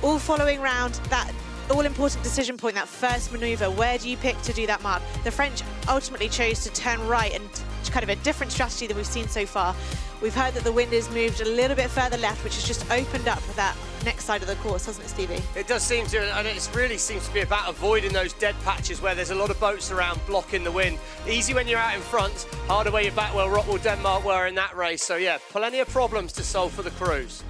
All following round that all-important decision point, that first manoeuvre, where do you pick to do that mark? The French ultimately chose to turn right, and kind of a different strategy than we've seen so far. We've heard that the wind has moved a little bit further left, which has just opened up that next side of the course, hasn't it, Stevie? It does seem to, and it really seems to be about avoiding those dead patches where there's a lot of boats around blocking the wind. Easy when you're out in front, harder where you're back, where Rockwool Denmark were in that race. So yeah, plenty of problems to solve for the crews.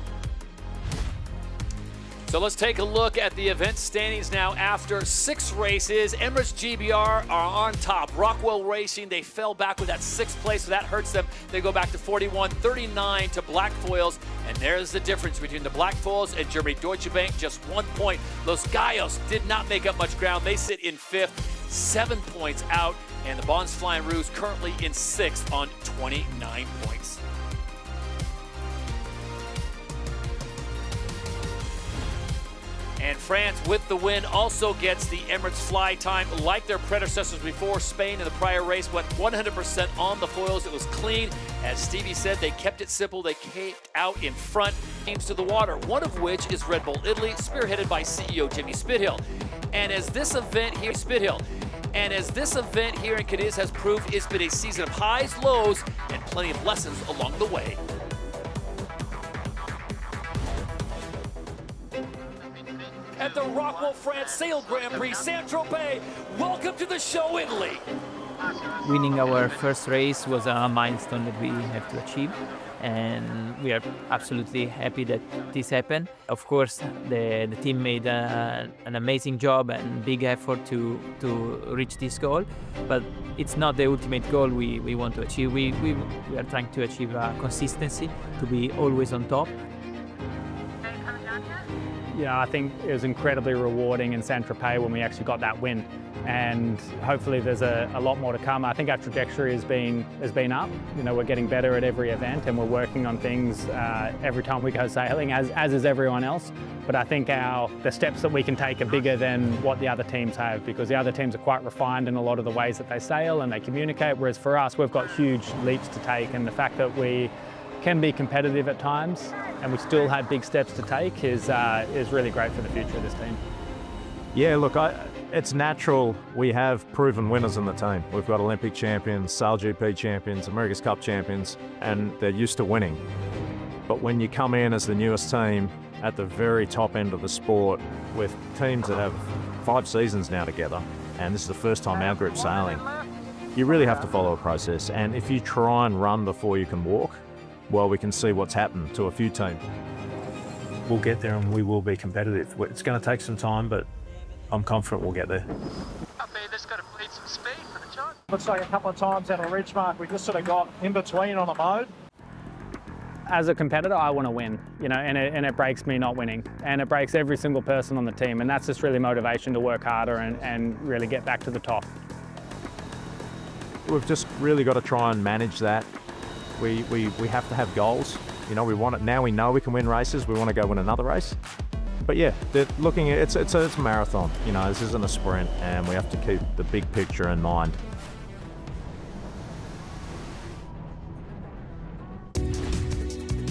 So let's take a look at the event standings now after 6 races. Emirates GBR are on top. Rockwell Racing, they fell back with that 6th place, so that hurts them. They go back to 41-39 to Black Foils, and there's the difference between the Black Foils and Germany Deutsche Bank, just 1 point. Los Gallos did not make up much ground. They sit in 5th, 7 points out, and the Bons Flying Roos currently in 6th on 29 points. And France, with the win, also gets the Emirates fly time. Like their predecessors before, Spain in the prior race went 100% on the foils. It was clean. As Stevie said, they kept it simple. They kept out in front. Teams to the water, one of which is Red Bull Italy, spearheaded by CEO Jimmy Spithill. And as this event here, in Cádiz has proved, it's been a season of highs, lows, and plenty of lessons along the way. At the Rockwell France Sail Grand Prix Saint-Tropez. Welcome to the show, Italy. Winning our first race was a milestone that we have to achieve, and we are absolutely happy that this happened. Of course, the team made an amazing job and big effort to reach this goal, but it's not the ultimate goal we want to achieve. We are trying to achieve consistency, to be always on top. You know, I think it was incredibly rewarding in Saint-Tropez when we actually got that win, and hopefully there's a lot more to come. I think our trajectory has been up. You know, we're getting better at every event, and we're working on things every time we go sailing, as is everyone else. But I think the steps that we can take are bigger than what the other teams have, because the other teams are quite refined in a lot of the ways that they sail and they communicate, whereas for us, we've got huge leaps to take, and the fact that we can be competitive at times and we still have big steps to take is really great for the future of this team. Yeah, look, it's natural. We have proven winners in the team. We've got Olympic champions, SailGP champions, America's Cup champions, and they're used to winning. But when you come in as the newest team at the very top end of the sport with teams that have 5 seasons now together, and this is the first time our group's sailing, you really have to follow a process. And if you try and run before you can walk, well, we can see what's happened to a few teams. We'll get there and we will be competitive. It's going to take some time, but I'm confident we'll get there. That's got to bleed some speed for the job. Looks like a couple of times out of ridge mark, we just sort of got in between on the mode. As a competitor, I want to win, you know, and it breaks me not winning, and it breaks every single person on the team, and that's just really motivation to work harder and really get back to the top. We've just really got to try and manage that. We have to have goals. You know, we want it now. We know we can win races. We want to go win another race. But yeah, looking at it's a marathon. You know, this isn't a sprint, and we have to keep the big picture in mind.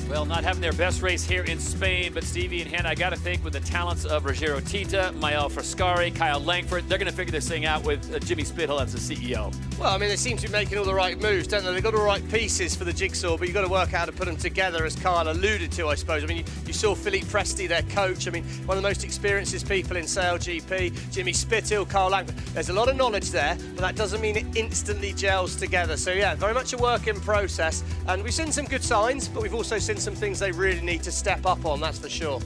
Well, not having their best race here in Spain, but Stevie and Hannah, I got to think with the talents of Rogério Tita, Maël Frascari, Kyle Langford, they're going to figure this thing out with Jimmy Spithill as the CEO. Well, I mean, they seem to be making all the right moves, don't they? They've got all the right pieces for the jigsaw, but you've got to work out how to put them together, as Kyle alluded to, I suppose. I mean, you saw Philippe Presti, their coach. I mean, one of the most experienced people in SailGP, Jimmy Spithill, Kyle Langford. There's a lot of knowledge there, but that doesn't mean it instantly gels together. So, yeah, very much a work in process. And we've seen some good signs, but we've also seen some some things they really need to step up on, that's for sure.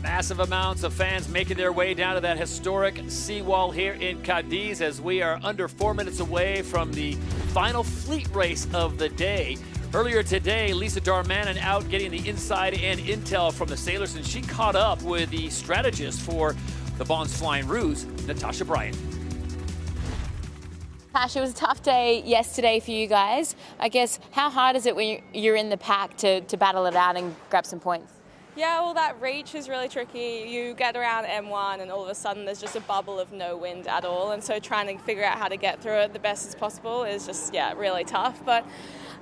Massive amounts of fans making their way down to that historic seawall here in Cádiz as we are under 4 minutes away from the final fleet race of the day. Earlier today, Lisa Darmanin out getting the inside and intel from the sailors, and she caught up with the strategist for the Bonds Flying Ruse, Natasha Bryant. Tash, it was a tough day yesterday for you guys. I guess, how hard is it when you're in the pack to battle it out and grab some points? Yeah, well, that reach is really tricky. You get around M1 and all of a sudden there's just a bubble of no wind at all. And so trying to figure out how to get through it the best as possible is just, yeah, really tough. But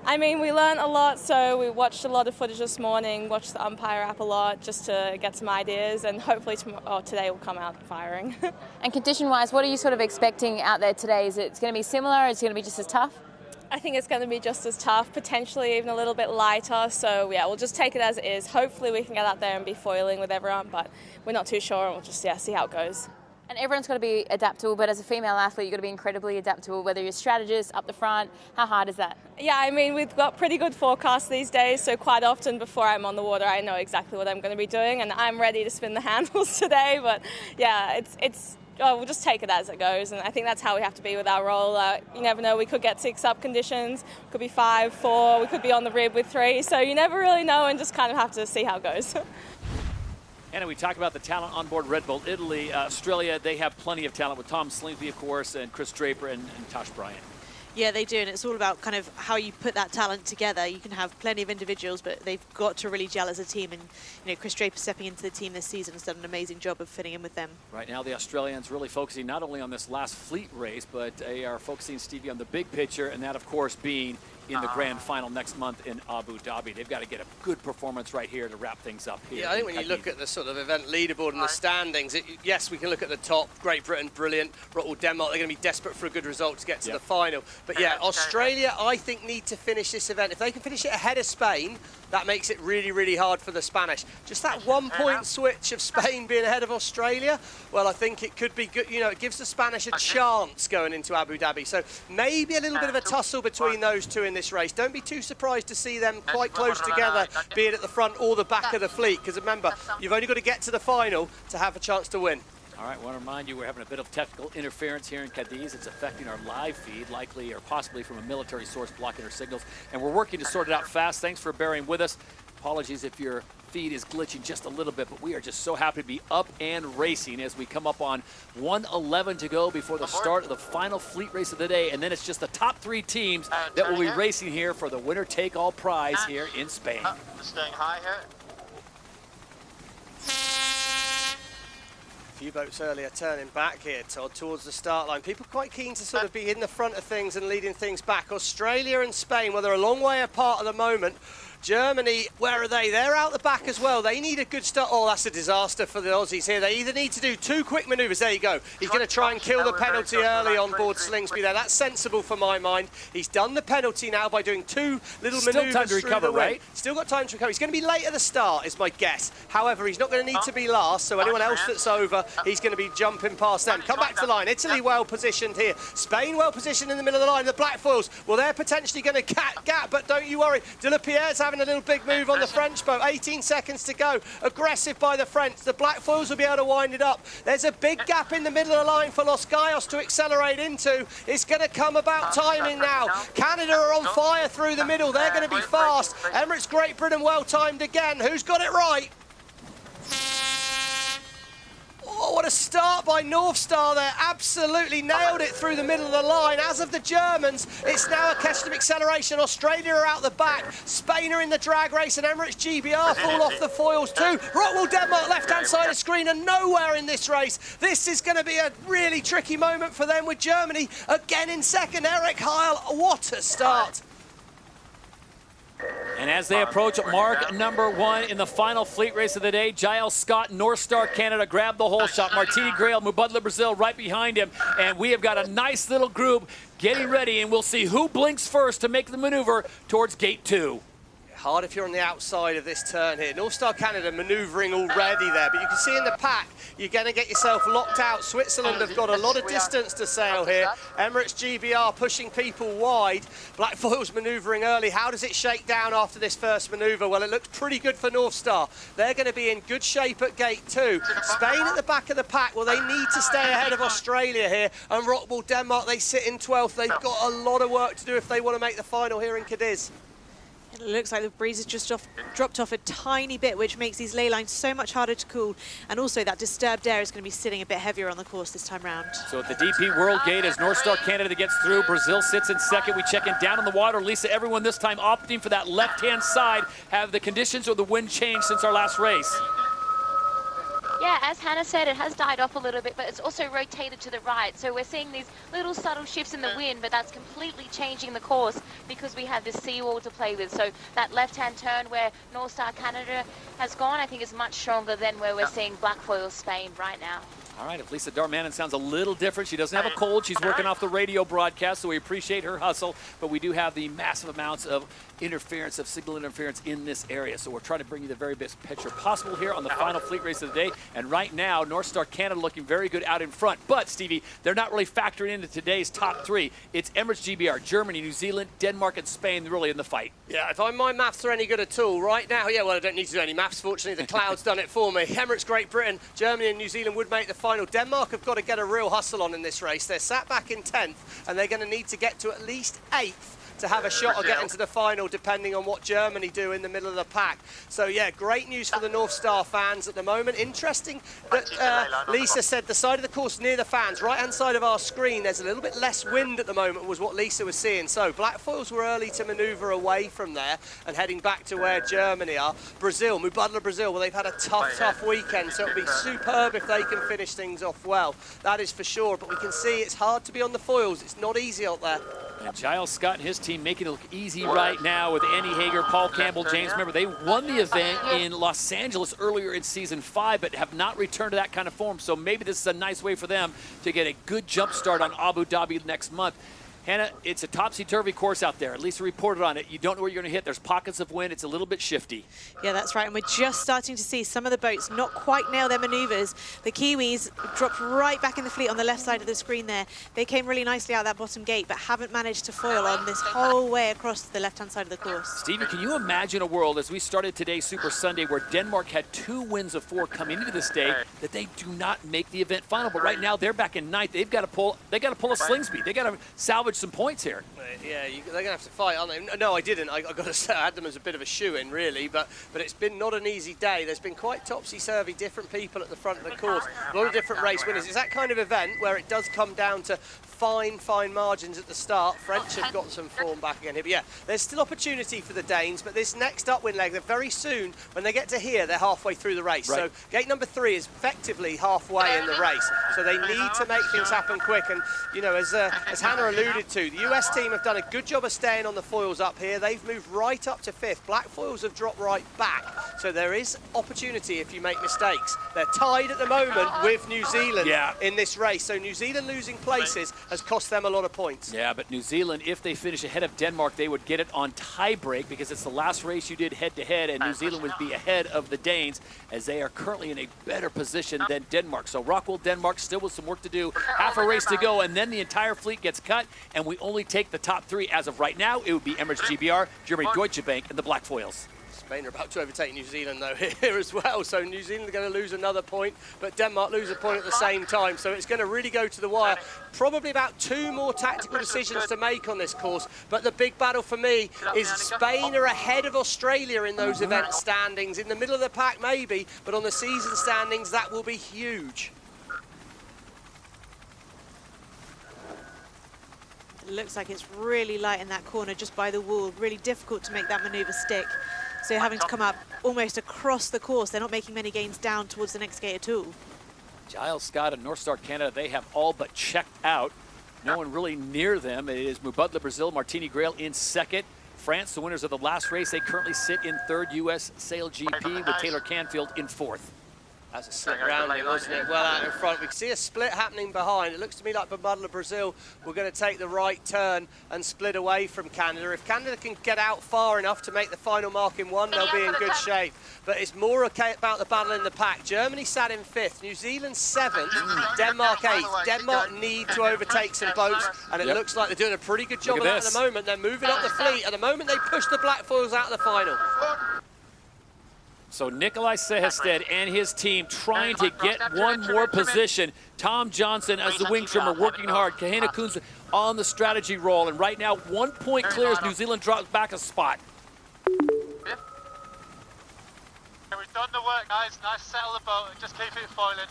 I mean, we learned a lot. So we watched a lot of footage this morning, watched the umpire app a lot just to get some ideas. And hopefully today will come out firing. And condition-wise, what are you sort of expecting out there today? Is it going to be similar? Is it going to be just as tough? I think it's going to be just as tough, potentially even a little bit lighter. So, yeah, we'll just take it as it is. Hopefully we can get out there and be foiling with everyone, but we're not too sure, and we'll just, see how it goes. And everyone's got to be adaptable, but as a female athlete, you've got to be incredibly adaptable, whether you're a strategist, up the front. How hard is that? Yeah, I mean, we've got pretty good forecasts these days, so quite often before I'm on the water, I know exactly what I'm going to be doing, and I'm ready to spin the handles today. But, yeah, we'll just take it as it goes, and I think that's how we have to be with our role. You never know, we could get 6 up conditions, could be 5, 4, we could be on the rib with 3, so you never really know and just kind of have to see how it goes. And we talk about the talent on board Red Bull Italy. Australia, they have plenty of talent with Tom Slingsby, of course, and Chris Draper and Tosh Bryant. Yeah, they do, and it's all about kind of how you put that talent together. You can have plenty of individuals, but they've got to really gel as a team. And Chris Draper stepping into the team this season has done an amazing job of fitting in with them. Right now, the Australians really focusing not only on this last fleet race, but they are focusing, Stevie, on the big picture, and that, of course, being in the grand final next month in Abu Dhabi. They've got to get a good performance right here to wrap things up here. Yeah, I think when you look at the sort of event leaderboard and the standings, yes, we can look at the top. Great Britain, brilliant. Rotterdam, Denmark, they're going to be desperate for a good result to get to the final. But yeah, Australia, I think, need to finish this event. If they can finish it ahead of Spain, that makes it really, really hard for the Spanish. Just that 1 point switch of Spain being ahead of Australia, well, I think it could be good. It gives the Spanish a chance going into Abu Dhabi. So maybe a little bit of a tussle between those two in this race. Don't be too surprised to see them quite close together, be it at the front or the back of the fleet, because remember, you've only got to get to the final to have a chance to win. All right, I want to remind you we're having a bit of technical interference here in Cádiz. It's affecting our live feed, likely or possibly from a military source blocking our signals. And we're working to sort it out fast. Thanks for bearing with us. Apologies if your feed is glitching just a little bit, but we are just so happy to be up and racing as we come up on 1:11 to go before the start of the final fleet race of the day. And then it's just the top 3 teams that will be racing here for the winner-take-all prize here in Spain. Staying high here. Few boats earlier turning back here, Todd, towards the start line. People quite keen to sort of be in the front of things and leading things back. Australia and Spain, well, they're a long way apart at the moment. Germany, where are they? They're out the back as well. They need a good start. Oh, that's a disaster for the Aussies here. They either need to do 2 quick manoeuvres. There you go. He's going to try and kill the penalty early on board Slingsby there. That's sensible for my mind. He's done the penalty now by doing 2 little manoeuvres. Still time to recover, right? Still got time to recover. He's going to be late at the start, is my guess. However, he's not going to need to be last, so anyone else that's over, he's going to be jumping past them. Come back to the line. Italy well positioned here. Spain well positioned in the middle of the line. The Black Foils, well, they're potentially going to gap, but don't you worry. De La Pierre's having a little big move on the French boat. 18 seconds to go. Aggressive by the French. The Black Foils will be able to wind it up. There's a big gap in the middle of the line for Los Gallos to accelerate into. It's going to come about timing now. Canada are on fire through the middle. They're going to be fast. Emirates Great Britain well timed again. Who's got it right? Oh, what a start by North Star there. Absolutely nailed it through the middle of the line. As of the Germans, it's now a question of acceleration. Australia are out the back. Spain are in the drag race, and Emirates GBR fall off the foils too. Rotterdam, Denmark, left-hand side of screen, and nowhere in this race. This is going to be a really tricky moment for them with Germany again in second. Eric Heil, what a start. And as they approach mark number 1 in the final fleet race of the day, Giles Scott, North Star Canada, grabbed the hole shot. Martini Grail, Mubadala Brazil right behind him. And we have got a nice little group getting ready, and we'll see who blinks first to make the maneuver towards gate 2. hard if you're on the outside of this turn here. North Star Canada manoeuvring already there, but you can see in the pack, you're going to get yourself locked out. Switzerland have got a lot of distance to sail here. Emirates GBR pushing people wide. Black Foil's manoeuvring early. How does it shake down after this first manoeuvre? Well, it looks pretty good for North Star. They're going to be in good shape at gate 2. Spain at the back of the pack. Well, they need to stay ahead of Australia here. And Rockwool Denmark, they sit in 12th. They've got a lot of work to do if they want to make the final here in Cadiz. It looks like the breeze has just dropped off a tiny bit, which makes these ley lines so much harder to cool. And also that disturbed air is going to be sitting a bit heavier on the course this time round. So at the DP World Gate, as North Star Canada gets through, Brazil sits in second. We check in down on the water. Lisa, everyone this time opting for that left-hand side. Have the conditions or the wind changed since our last race? Yeah, as Hannah said, it has died off a little bit, but it's also rotated to the right. So we're seeing these little subtle shifts in the wind, but that's completely changing the course because we have this seawall to play with. So that left-hand turn where North Star Canada has gone, I think is much stronger than where we're seeing Black Foil Spain right now. All right, if Lisa Darmanin sounds a little different, she doesn't have a cold. She's working off the radio broadcast, so we appreciate her hustle. But we do have the massive amounts of interference, of signal interference in this area. So we're trying to bring you the very best picture possible here on the final fleet race of the day. And right now, North Star Canada looking very good out in front. But, Stevie, they're not really factoring into today's top 3. It's Emirates GBR, Germany, New Zealand, Denmark, and Spain really in the fight. Yeah, if my maths are any good at all, right now, yeah, well, I don't need to do any maths, fortunately. The cloud's done it for me. Emirates, Great Britain, Germany and New Zealand would make the final. Denmark have got to get a real hustle on in this race. They're sat back in 10th, and they're going to need to get to at least 8th to have a shot of getting to the final, depending on what Germany do in the middle of the pack. So, yeah, great news for the North Star fans at the moment. Interesting that Lisa said the side of the course near the fans, right-hand side of our screen, there's a little bit less wind at the moment, was what Lisa was seeing. So, Black Foils were early to manoeuvre away from there and heading back to where Germany are. Brazil, Mubadala Brazil, well, they've had a tough weekend, so it'll be superb if they can finish things off well. That is for sure, but we can see it's hard to be on the foils. It's not easy out there. And Giles Scott and his team making it look easy right now with Andy Hager, Paul Campbell, James. Remember, they won the event in Los Angeles earlier in season 5, but have not returned to that kind of form. So maybe this is a nice way for them to get a good jump start on Abu Dhabi next month. Hannah, it's a topsy-turvy course out there. At least reported on it. You don't know where you're going to hit. There's pockets of wind. It's a little bit shifty. Yeah, that's right. And we're just starting to see some of the boats not quite nail their manoeuvres. The Kiwis dropped right back in the fleet on the left side of the screen there. They came really nicely out that bottom gate, but haven't managed to foil on this whole way across the left-hand side of the course. Stevie, can you imagine a world, as we started today's Super Sunday, where Denmark had 2 wins of 4 coming into this day, that they do not make the event final? But right now, they're back in 9th. They've got to pull a Slingsby. They got to salvage some points here. Yeah, they're going to have to fight, aren't they? No, I didn't. I got to say, I had them as a bit of a shoe-in, really, but it's been not an easy day. There's been quite topsy-turvy, different people at the front of the course, a lot of different race winners. It's that kind of event where it does come down to fine margins at the start. French have got some form back again here, but yeah, there's still opportunity for the Danes, but this next upwind leg, they're very soon, when they get to here, they're halfway through the race. Right. So gate number 3 is effectively halfway in the race, so they need to make things happen quick. And, you know, as Hannah alluded to, the US team have done a good job of staying on the foils up here. They've moved right up to 5th. Black foils have dropped right back. So there is opportunity if you make mistakes. They're tied at the moment with New Zealand in this race. So New Zealand losing places has cost them a lot of points. Yeah, but New Zealand, if they finish ahead of Denmark, they would get it on tie break because it's the last race you did head-to-head, and New Zealand would be ahead of the Danes as they are currently in a better position than Denmark. So Rockwool Denmark still with some work to do. Half a race to go, and then the entire fleet gets cut, and we only take the top 3. As of right now, it would be Emirates GBR, Germany Deutsche Bank, and the Black Foils. Spain are about to overtake New Zealand, though, here as well. So New Zealand are going to lose another point, but Denmark lose a point at the same time. So it's going to really go to the wire. Probably about 2 more tactical decisions to make on this course. But the big battle for me is Spain are ahead of Australia in those event standings. In the middle of the pack, maybe, but on the season standings, that will be huge. It looks like it's really light in that corner just by the wall. Really difficult to make that manoeuvre stick. So you're having to come up almost across the course. They're not making many gains down towards the next gate at all. Giles Scott and North Star Canada, they have all but checked out. No one really near them. It is Mubadala Brazil, Martini Grail in 2nd. France, the winners of the last race, they currently sit in 3rd. US SailGP with Taylor Canfield in 4th. That's a slip round it, wasn't it? Well out in front. We can see a split happening behind. It looks to me like Bubba Brazil were going to take the right turn and split away from Canada. If Canada can get out far enough to make the final mark in 1, they'll be in good shape. But it's more okay about the battle in the pack. Germany sat in 5th, New Zealand 7th, Denmark 8th. Denmark need to overtake some boats, and it looks like they're doing a pretty good job of that at the moment. They're moving up the fleet. At the moment, they push the black foils out of the final. So Nikolai Sehested and his team trying to get one more position. Tom Johnson as the wing trimmer working hard. Kahena Kunz on the strategy roll. And right now, 1 point clear as New Zealand drops back a spot. Yeah, we've done the work, guys. Nice settle the boat and just keep it foiling.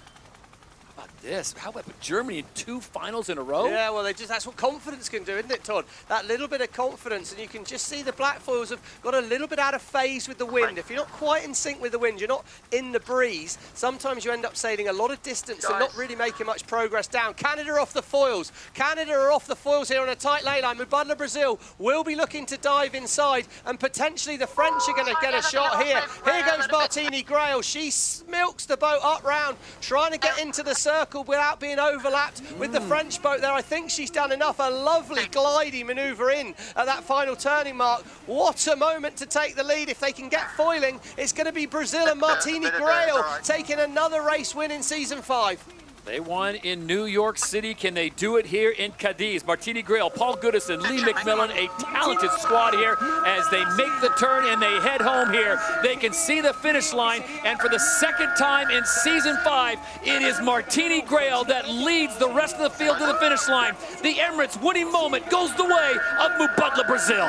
How about this? How about Germany in 2 finals in a row? Yeah, well, that's what confidence can do, isn't it, Todd? That little bit of confidence, and you can just see the black foils have got a little bit out of phase with the wind. If you're not quite in sync with the wind, you're not in the breeze, sometimes you end up sailing a lot of distance and not really making much progress down. Canada off the foils. Canada are off the foils here on a tight lay line. Mubadala Brazil will be looking to dive inside, and potentially the French are going to get a shot here. Here goes Martini Grail. She milks the boat up round, trying to get into the circle without being overlapped with the French boat there. I think she's done enough. A lovely glidey manoeuvre in at that final turning mark. What a moment to take the lead. If they can get foiling, it's going to be Brazil and Martini Grail taking another race win in season 5. They won in New York City. Can they do it here in Cádiz? Martini Grail, Paul Goodison, Lee McMillan, a talented squad here as they make the turn and they head home here. They can see the finish line, and for the second time in season 5, it is Martini Grail that leads the rest of the field to the finish line. The Emirates winning moment goes the way of Mubadala Brazil.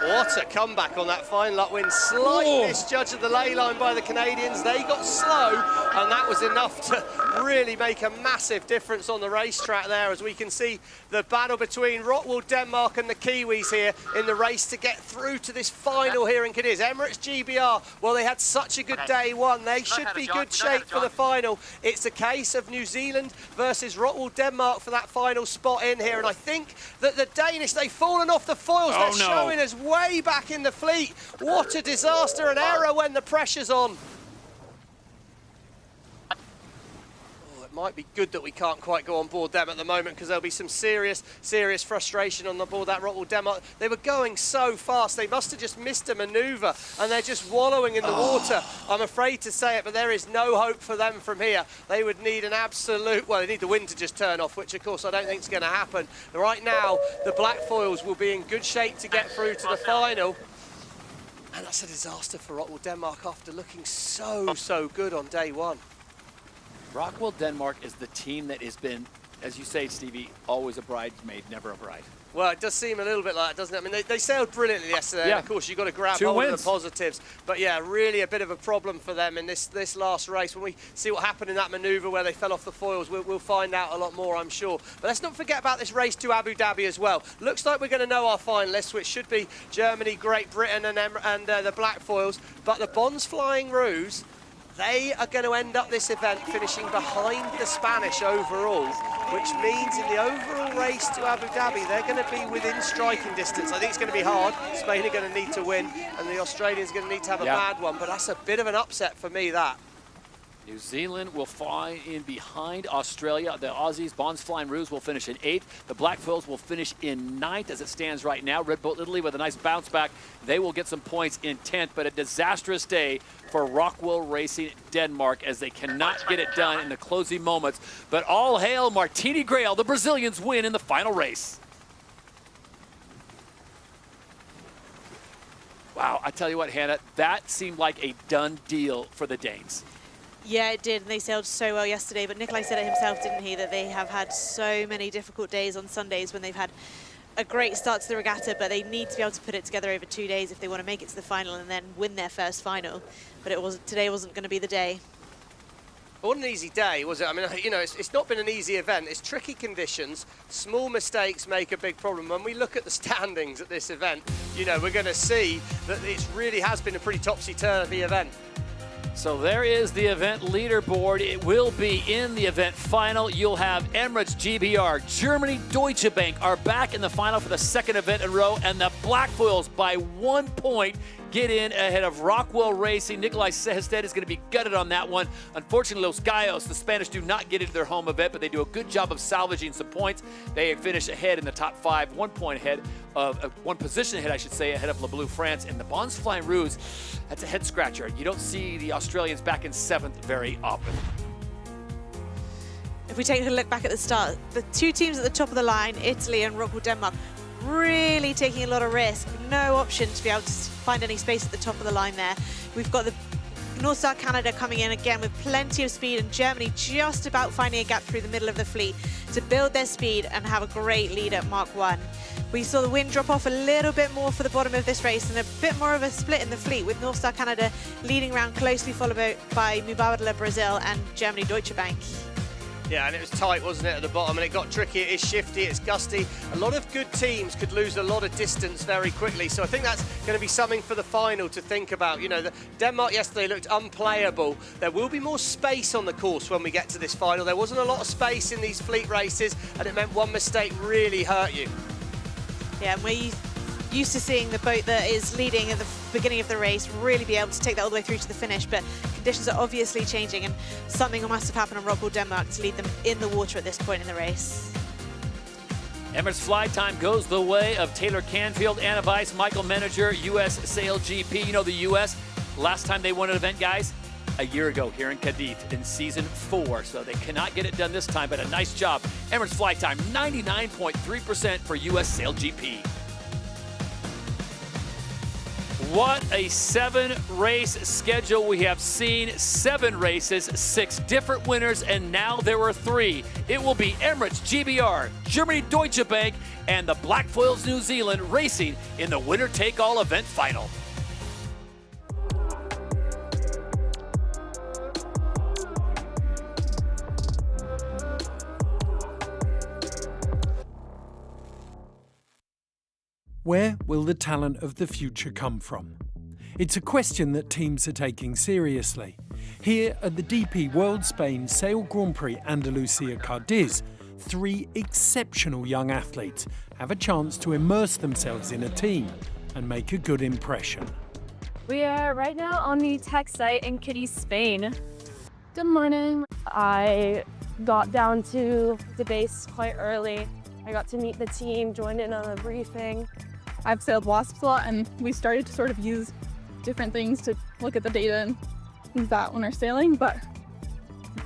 What a comeback on that final upwind. Slight misjudge of the ley line by the Canadians. They got slow, and that was enough to really make a massive difference on the racetrack there, as we can see the battle between Rockwool, Denmark and the Kiwis here in the race to get through to this final here in Cadiz. Emirates GBR, well, they had such a good day one. They should be good shape for the final. It's a case of New Zealand versus Rockwool, Denmark for that final spot in here, and I think that the Danish, they've fallen off the foils. They're showing us way back in the fleet. What a disaster, an error when the pressure's on. Oh, it might be good that we can't quite go on board them at the moment, because there'll be some serious frustration on board that Rockwool Denmark. They were going so fast, they must have just missed a manoeuvre, and they're just wallowing in the water. I'm afraid to say it, but there is no hope for them from here. They would need an absolute, well, they need the wind to just turn off, which of course I don't think is going to happen. Right now, the black foils will be in good shape to get through to the final. And that's a disaster for Rockwool Denmark after looking so good on day one. Rockwool Denmark is the team that has been, as you say, Stevie, always a bridesmaid, never a bride. Well, it does seem a little bit like that, doesn't it? I mean, they sailed brilliantly yesterday. Yeah. Of course, you've got to grab 2 hold wins. of the positives. But yeah, really a bit of a problem for them in this last race. When we see what happened in that manoeuvre where they fell off the foils, we'll find out a lot more, I'm sure. But let's not forget about this race to Abu Dhabi as well. Looks like we're going to know our finalists, which should be Germany, Great Britain and the black foils. But the Bonds Flying Roos, they are going to end up this event finishing behind the Spanish overall, which means in the overall race to Abu Dhabi, they're going to be within striking distance. I think it's going to be hard. Spain are going to need to win, and the Australians are going to need to have a bad one, but that's a bit of an upset for me, that. New Zealand will fly in behind Australia. The Aussies, Bonds Flying Roos, will finish in 8th. The Black Foils will finish in 9th as it stands right now. Red Boat Italy with a nice bounce back. They will get some points in 10th, but a disastrous day for Rockwool Racing Denmark as they cannot get it done in the closing moments. But all hail Martini Grail. The Brazilians win in the final race. Wow, I tell you what, Hannah, that seemed like a done deal for the Danes. Yeah, it did, and they sailed so well yesterday, but Nikolai said it himself, didn't he, that they have had so many difficult days on Sundays when they've had a great start to the regatta, but they need to be able to put it together over 2 days if they want to make it to the final and then win their first final. But today wasn't going to be the day. It wasn't an easy day, was it? I mean, you know, it's not been an easy event. It's tricky conditions. Small mistakes make a big problem. When we look at the standings at this event, you know, we're going to see that it really has been a pretty topsy-turvy event. So there is the event leaderboard. It will be in the event final. You'll have Emirates GBR, Germany, Deutsche Bank are back in the final for the second event in a row, and the Black Foils by 1 point get in ahead of Rockwell Racing. Nikolai Sehested is going to be gutted on that one. Unfortunately, Los Gallos, the Spanish, do not get into their home event, but they do a good job of salvaging some points. They finish ahead in the top 5, 1 point ahead of, 1 position ahead, I should say, ahead of Le Bleu France. And the Bons Flying Rouge, that's a head scratcher. You don't see the Australians back in 7th very often. If we take a look back at the start, the 2 teams at the top of the line, Italy and Rockwell Denmark, really taking a lot of risk. No option to be able to find any space at the top of the line there. We've got the North Star Canada coming in again with plenty of speed, and Germany just about finding a gap through the middle of the fleet to build their speed and have a great lead at Mark 1. We saw the wind drop off a little bit more for the bottom of this race and a bit more of a split in the fleet, with North Star Canada leading round closely followed by Mubadala Brazil and Germany Deutsche Bank. Yeah, and it was tight, wasn't it, at the bottom, and it got tricky. It is shifty, it's gusty. A lot of good teams could lose a lot of distance very quickly, so I think that's going to be something for the final to think about. You know, Denmark yesterday looked unplayable. There will be more space on the course when we get to this final. There wasn't a lot of space in these fleet races, and it meant one mistake really hurt you. Yeah, and we're used to seeing the boat that is leading at the beginning of the race really be able to take that all the way through to the finish, but conditions are obviously changing, and something must have happened on Rockwell Denmark to lead them in the water at this point in the race. Emirates fly time goes the way of Taylor Canfield, Anna Weiss, Michael Menager, US SailGP. You know the US, last time they won an event, guys, a year ago here in Cádiz in season 4. So they cannot get it done this time, but a nice job. Emirates fly time, 99.3% for US SailGP. What a 7-race schedule we have seen. 7 races, 6 different winners, and now there are 3. It will be Emirates GBR, Germany Deutsche Bank, and the Black Foils New Zealand racing in the winner-take-all event final. Where will the talent of the future come from? It's a question that teams are taking seriously. Here at the DP World Spain Sail Grand Prix Andalucía Cádiz, 3 exceptional young athletes have a chance to immerse themselves in a team and make a good impression. We are right now on the tech site in Cádiz, Spain. Good morning. I got down to the base quite early. I got to meet the team, joined in on a briefing. I've sailed WASPs a lot, and we started to sort of use different things to look at the data and use that when we're sailing, but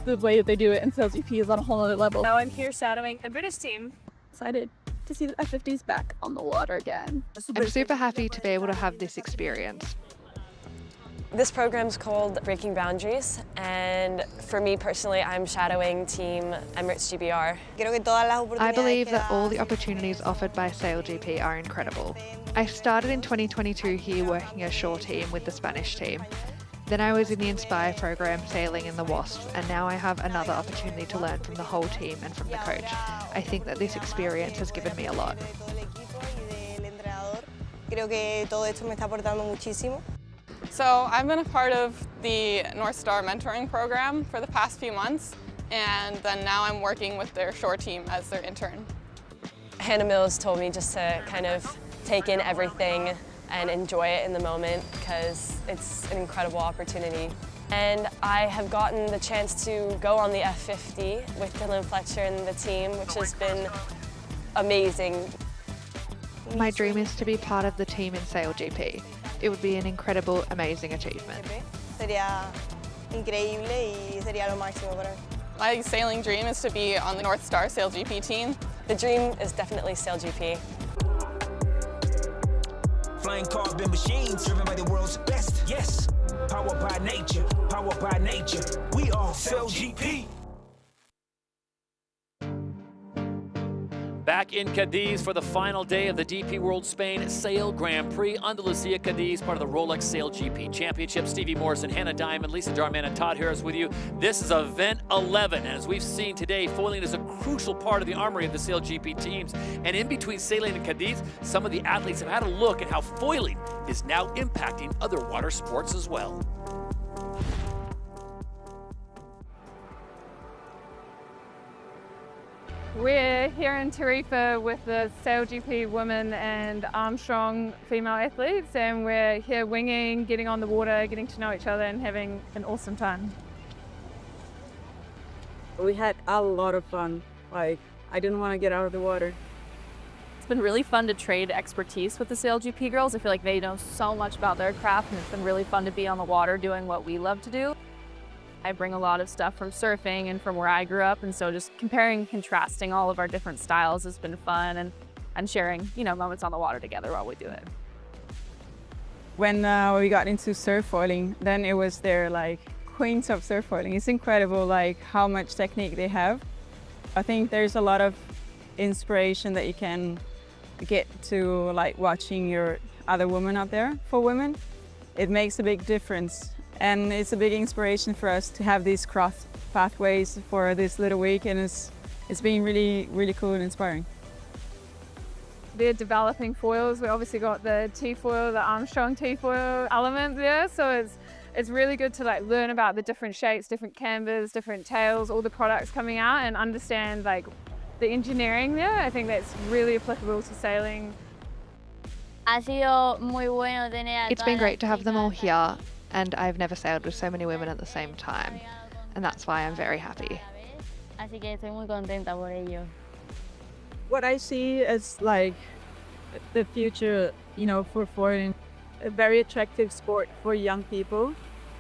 the way that they do it in SailGP is on a whole other level. Now I'm here shadowing a British team. Excited to see the F50s back on the water again. I'm super happy to be able to have this experience. This program's called Breaking Boundaries, and for me personally, I'm shadowing Team Emirates GBR. I believe that all the opportunities offered by SailGP are incredible. I started in 2022 here working a shore team with the Spanish team. Then I was in the Inspire program sailing in the WASPs, and now I have another opportunity to learn from the whole team and from the coach. I think that this experience has given me a lot. So I've been a part of the North Star mentoring program for the past few months, and then now I'm working with their shore team as their intern. Hannah Mills told me just to kind of take in everything and enjoy it in the moment, because it's an incredible opportunity. And I have gotten the chance to go on the F50 with Dylan Fletcher and the team, which has been amazing. My dream is to be part of the team in SailGP. It would be an incredible, amazing achievement. My sailing dream is to be on the North Star SailGP team. The dream is definitely SailGP. Flying carbon machines driven by the world's best. Yes, powered by nature, powered by nature. We are SailGP. Back in Cádiz for the final day of the DP World Spain Sail Grand Prix. Andalucía Cádiz, part of the Rolex SailGP Championship. Stevie Morrison, Hannah Diamond, Lisa Darman, and Todd Harris with you. This is event 11. And as we've seen today, foiling is a crucial part of the armory of the SailGP teams. And in between sailing and Cádiz, some of the athletes have had a look at how foiling is now impacting other water sports as well. We're here in Tarifa with the SailGP women and Armstrong female athletes, and we're here winging, getting on the water, getting to know each other and having an awesome time. We had a lot of fun. Like, I didn't want to get out of the water. It's been really fun to trade expertise with the SailGP girls. I feel like they know so much about their craft, and it's been really fun to be on the water doing what we love to do. I bring a lot of stuff from surfing and from where I grew up, and so just comparing and contrasting all of our different styles has been fun, and sharing, you know, moments on the water together while we do it. When we got into surfoiling, then it was their like queens of surfoiling. It's incredible like how much technique they have. I think there's a lot of inspiration that you can get to like watching your other women out there. For women, it makes a big difference. And it's a big inspiration for us to have these cross pathways for this little week, and it's been really, really cool and inspiring. They're developing foils. We obviously got the T-foil, the Armstrong T-foil element there, so it's really good to like learn about the different shapes, different cambers, different tails, all the products coming out, and understand like the engineering there. I think that's really applicable to sailing. It's been great to have them all here, and I've never sailed with so many women at the same time, and that's why I'm very happy. What I see as like the future, you know, for foiling, a very attractive sport for young people,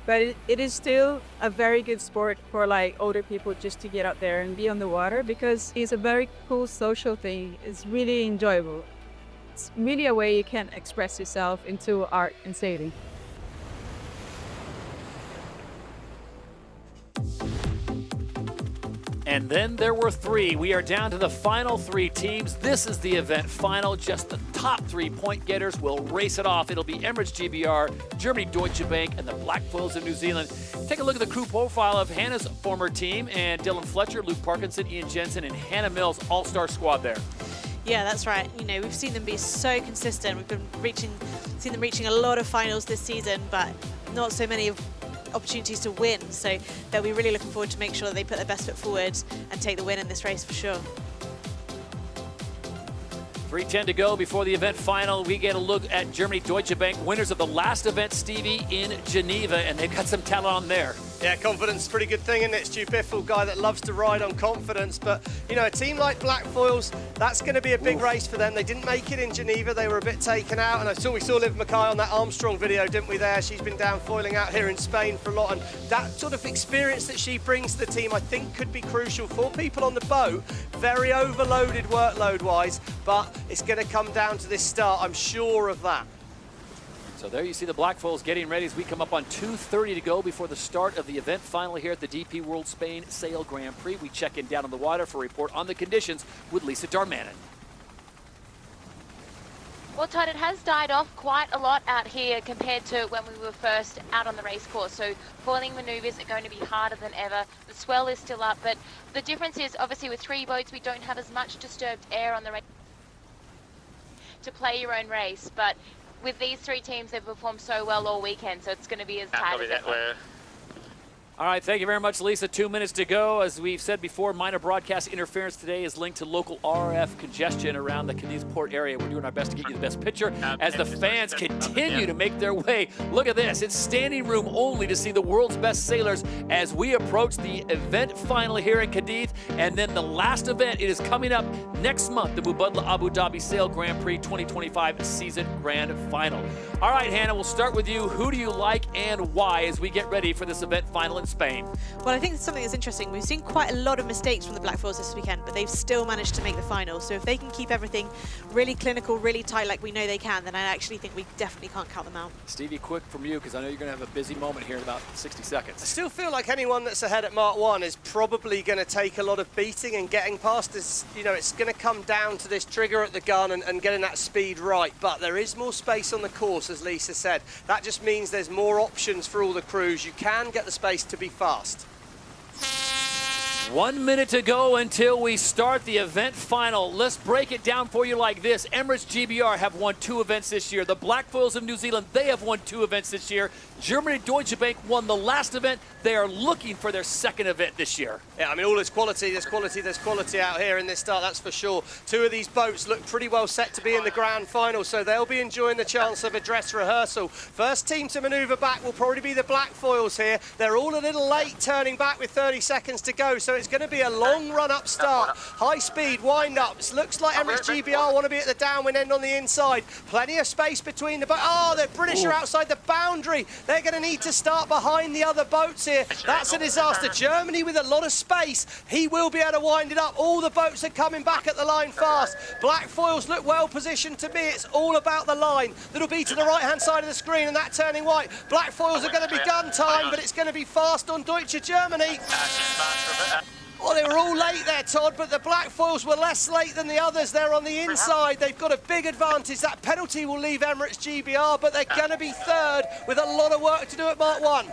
but it is still a very good sport for like older people just to get out there and be on the water, because it's a very cool social thing. It's really enjoyable. It's really a way you can express yourself into art and sailing. And then there were three. We are down to the final three teams. This is the event final. Just the top 3 point getters will race it off. It'll be Emirates GBR, Germany Deutsche Bank, and the Black Foils of New Zealand. Take a look at the crew profile of Hannah's former team, and Dylan Fletcher, Luke Parkinson, Ian Jensen, and Hannah Mills, all-star squad there. Yeah, that's right. You know, we've seen them be so consistent. We've been seen them reaching a lot of finals this season, but not so many opportunities to win. So they'll be really looking forward to make sure that they put their best foot forward and take the win in this race for sure. 3:10 to go before the event final. We get a look at Germany Deutsche Bank, winners of the last event, Stevie, in Geneva, and they've got some talent on there. Yeah, confidence is a pretty good thing, isn't it? Stu Biffle, guy that loves to ride on confidence. But, you know, a team like Black Foils, that's going to be a big race for them. They didn't make it in Geneva. They were a bit taken out. And we saw Liv Mackay on that Armstrong video, didn't we, there? She's been down foiling out here in Spain for a lot. And that sort of experience that she brings to the team, I think, could be crucial for people on the boat. Very overloaded workload-wise, but it's going to come down to this start. I'm sure of that. So there you see the Black Foils getting ready as we come up on 2:30 to go before the start of the event final here at the DP World Spain Sail Grand Prix. We check in down on the water for a report on the conditions with Lisa Darmanin. Well, Todd, it has died off quite a lot out here compared to when we were first out on the race course. So foiling manoeuvres are going to be harder than ever. The swell is still up, but the difference is obviously with 3 boats, we don't have as much disturbed air on the race to play your own race. But with these 3 teams, they've performed so well all weekend, so it's going to be as tight as ever. All right, thank you very much, Lisa. 2 minutes to go. As we've said before, minor broadcast interference today is linked to local RF congestion around the Cadiz port area. We're doing our best to get you the best picture as the fans continue to make their way. Look at this. It's standing room only to see the world's best sailors as we approach the event final here in Cadiz. And then the last event, it is coming up next month, the Mubadala Abu Dhabi Sail Grand Prix 2025 season grand final. All right, Hannah, we'll start with you. Who do you like and why as we get ready for this event final in Spain? Well, I think it's something that's interesting. We've seen quite a lot of mistakes from the Black Foils this weekend, but they've still managed to make the final. So if they can keep everything really clinical, really tight like we know they can, then I actually think we definitely can't count them out. Stevie, quick from you, because I know you're going to have a busy moment here in about 60 seconds. I still feel like anyone that's ahead at Mark 1 is probably going to take a lot of beating and getting past this. You know, it's going to come down to this trigger at the gun and getting that speed right. But there is more space on the course, as Lisa said. That just means there's more options for all the crews. You can get the space to be fast. 1 minute to go until we start the event final. Let's break it down for you like this. Emirates GBR have won 2 events this year. The Blackfoils of New Zealand, they have won 2 events this year. Germany Deutsche Bank won the last event. They are looking for their 2nd event this year. Yeah, I mean, all this quality, there's quality out here in this start, that's for sure. 2 of these boats look pretty well set to be in the grand final, so they'll be enjoying the chance of a dress rehearsal. First team to manoeuvre back will probably be the Blackfoils here. They're all a little late turning back with 30 seconds to go, so it's going to be a long run-up start. High speed, wind-ups. Looks like Emirates GBR want to be at the downwind end on the inside. Plenty of space between the boats. Oh, the British are outside the boundary. They're going to need to start behind the other boats here. That's a disaster. Germany with a lot of space. He will be able to wind it up. All the boats are coming back at the line fast. Blackfoils look well positioned to me. It's all about the line. That'll be to the right-hand side of the screen and that turning white. Blackfoils are going to be gun time, but it's going to be fast on Deutsche Germany. Oh, they were all late there, Todd, but the Blackfoils were less late than the others. They're on the inside. They've got a big advantage. That penalty will leave Emirates GBR, but they're going to be 3rd with a lot of work to do at Mark 1.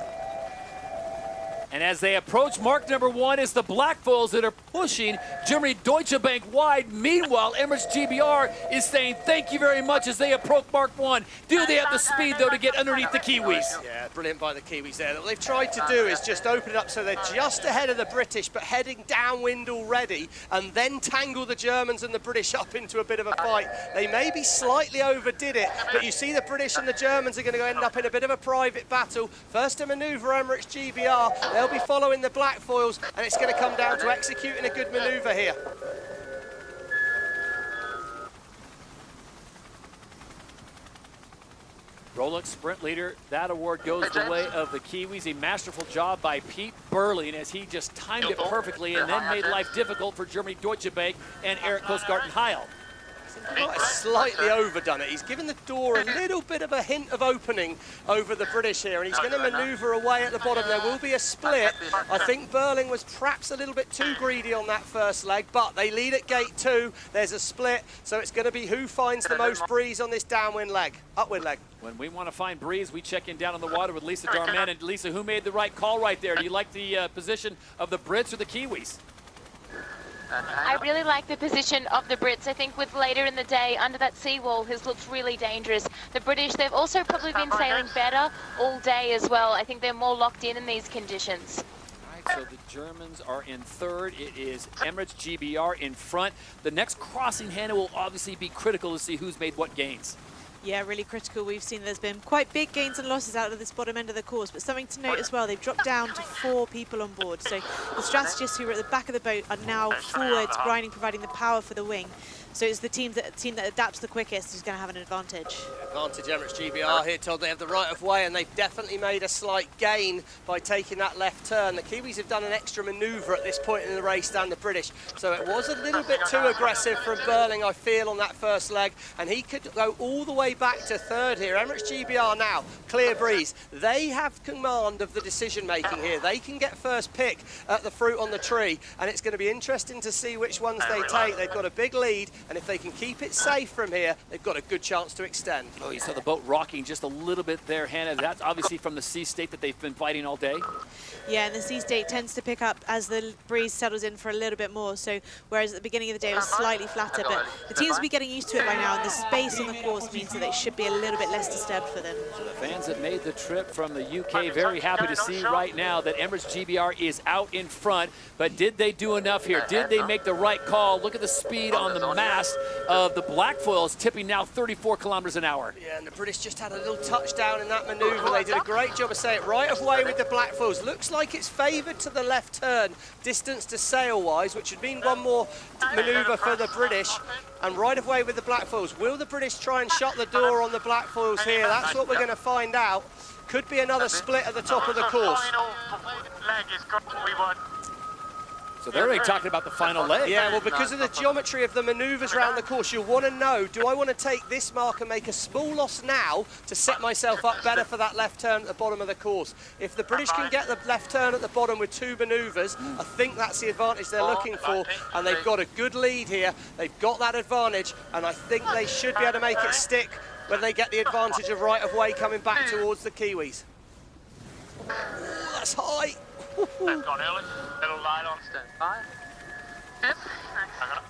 And as they approach mark number 1, it's the Blackfoils that are pushing Germany Deutsche Bank wide. Meanwhile, Emirates GBR is saying thank you very much as they approach mark 1. Do they have the speed, though, to get underneath the Kiwis? Yeah, brilliant by the Kiwis there. What they've tried to do is just open it up so they're just ahead of the British, but heading downwind already, and then tangle the Germans and the British up into a bit of a fight. They maybe slightly overdid it, but you see the British and the Germans are going to end up in a bit of a private battle. First to manoeuvre Emirates GBR. They'll be following the Blackfoils, and it's going to come down to executing a good manoeuvre here. Rolex Sprint Leader, that award goes the way of the Kiwis. A masterful job by Pete Burling as he just timed it perfectly and then made life difficult for Germany Deutsche Bank and Eric Coastgarten Heil. Might have slightly overdone it. He's given the door a little bit of a hint of opening over the British here, and he's going to manoeuvre away at the bottom. There will be a split. I think Burling was perhaps a little bit too greedy on that first leg, but they lead at gate 2. There's a split, so it's going to be who finds the most breeze on this downwind leg, upwind leg. When we want to find breeze, we check in down on the water with Lisa Darman. And Lisa, who made the right call right there? Do you like the position of the Brits or the Kiwis? I really like the position of the Brits. I think with later in the day, under that seawall, has looked really dangerous. The British, they've also probably been sailing better all day as well. I think they're more locked in these conditions. So the Germans are in 3rd. It is Emirates GBR in front. The next crossing, Hannah, will obviously be critical to see who's made what gains. Yeah, really critical. We've seen there's been quite big gains and losses out of this bottom end of the course, but something to note as well, they've dropped down to 4 people on board. So the strategists who were at the back of the boat are now forwards, grinding, providing the power for the wing. So it's the team that adapts the quickest who's going to have an advantage. Advantage Emirates GBR here, told they have the right of way, and they've definitely made a slight gain by taking that left turn. The Kiwis have done an extra manoeuvre at this point in the race than the British, so it was a little bit too aggressive from Burling, I feel, on that first leg, and he could go all the way back to 3rd here. Emirates GBR now, clear breeze. They have command of the decision making here. They can get first pick at the fruit on the tree, and it's going to be interesting to see which ones they take. They've got a big lead, and if they can keep it safe from here, they've got a good chance to extend. Oh, you saw the boat rocking just a little bit there, Hannah. That's obviously from the sea state that they've been fighting all day. Yeah, and the sea state tends to pick up as the breeze settles in for a little bit more. So whereas at the beginning of the day it was slightly flatter, but the teams will be getting used to it by now, and the space on the course means that it should be a little bit less disturbed for them. So the fans that made the trip from the UK very happy to see right now that Emirates GBR is out in front, but did they do enough here? Did they make the right call? Look at the speed on the mast of the Blackfoils, tipping now 34 kilometers an hour. Yeah, and the British just had a little touchdown in that manoeuvre. They did a great job of saying it right of way with the Blackfoils. Looks like it's favoured to the left turn, distance to sail-wise, which would mean one more manoeuvre for the British. And right of way with the Blackfoils. Will the British try and shut the door on the Blackfoils here? That's what we're going to find out. Could be another split at the top of the course. So they're already talking about the final leg. Yeah, well, because of the geometry of the manoeuvres around the course, you'll want to know, do I want to take this mark and make a small loss now to set myself up better for that left turn at the bottom of the course? If the British can get the left turn at the bottom with 2 manoeuvres, I think that's the advantage they're looking for, and they've got a good lead here. They've got that advantage, and I think they should be able to make it stick when they get the advantage of right of way coming back towards the Kiwis. Ooh, that's high. Left gone early. Middle line on stand by. Yep. I got it.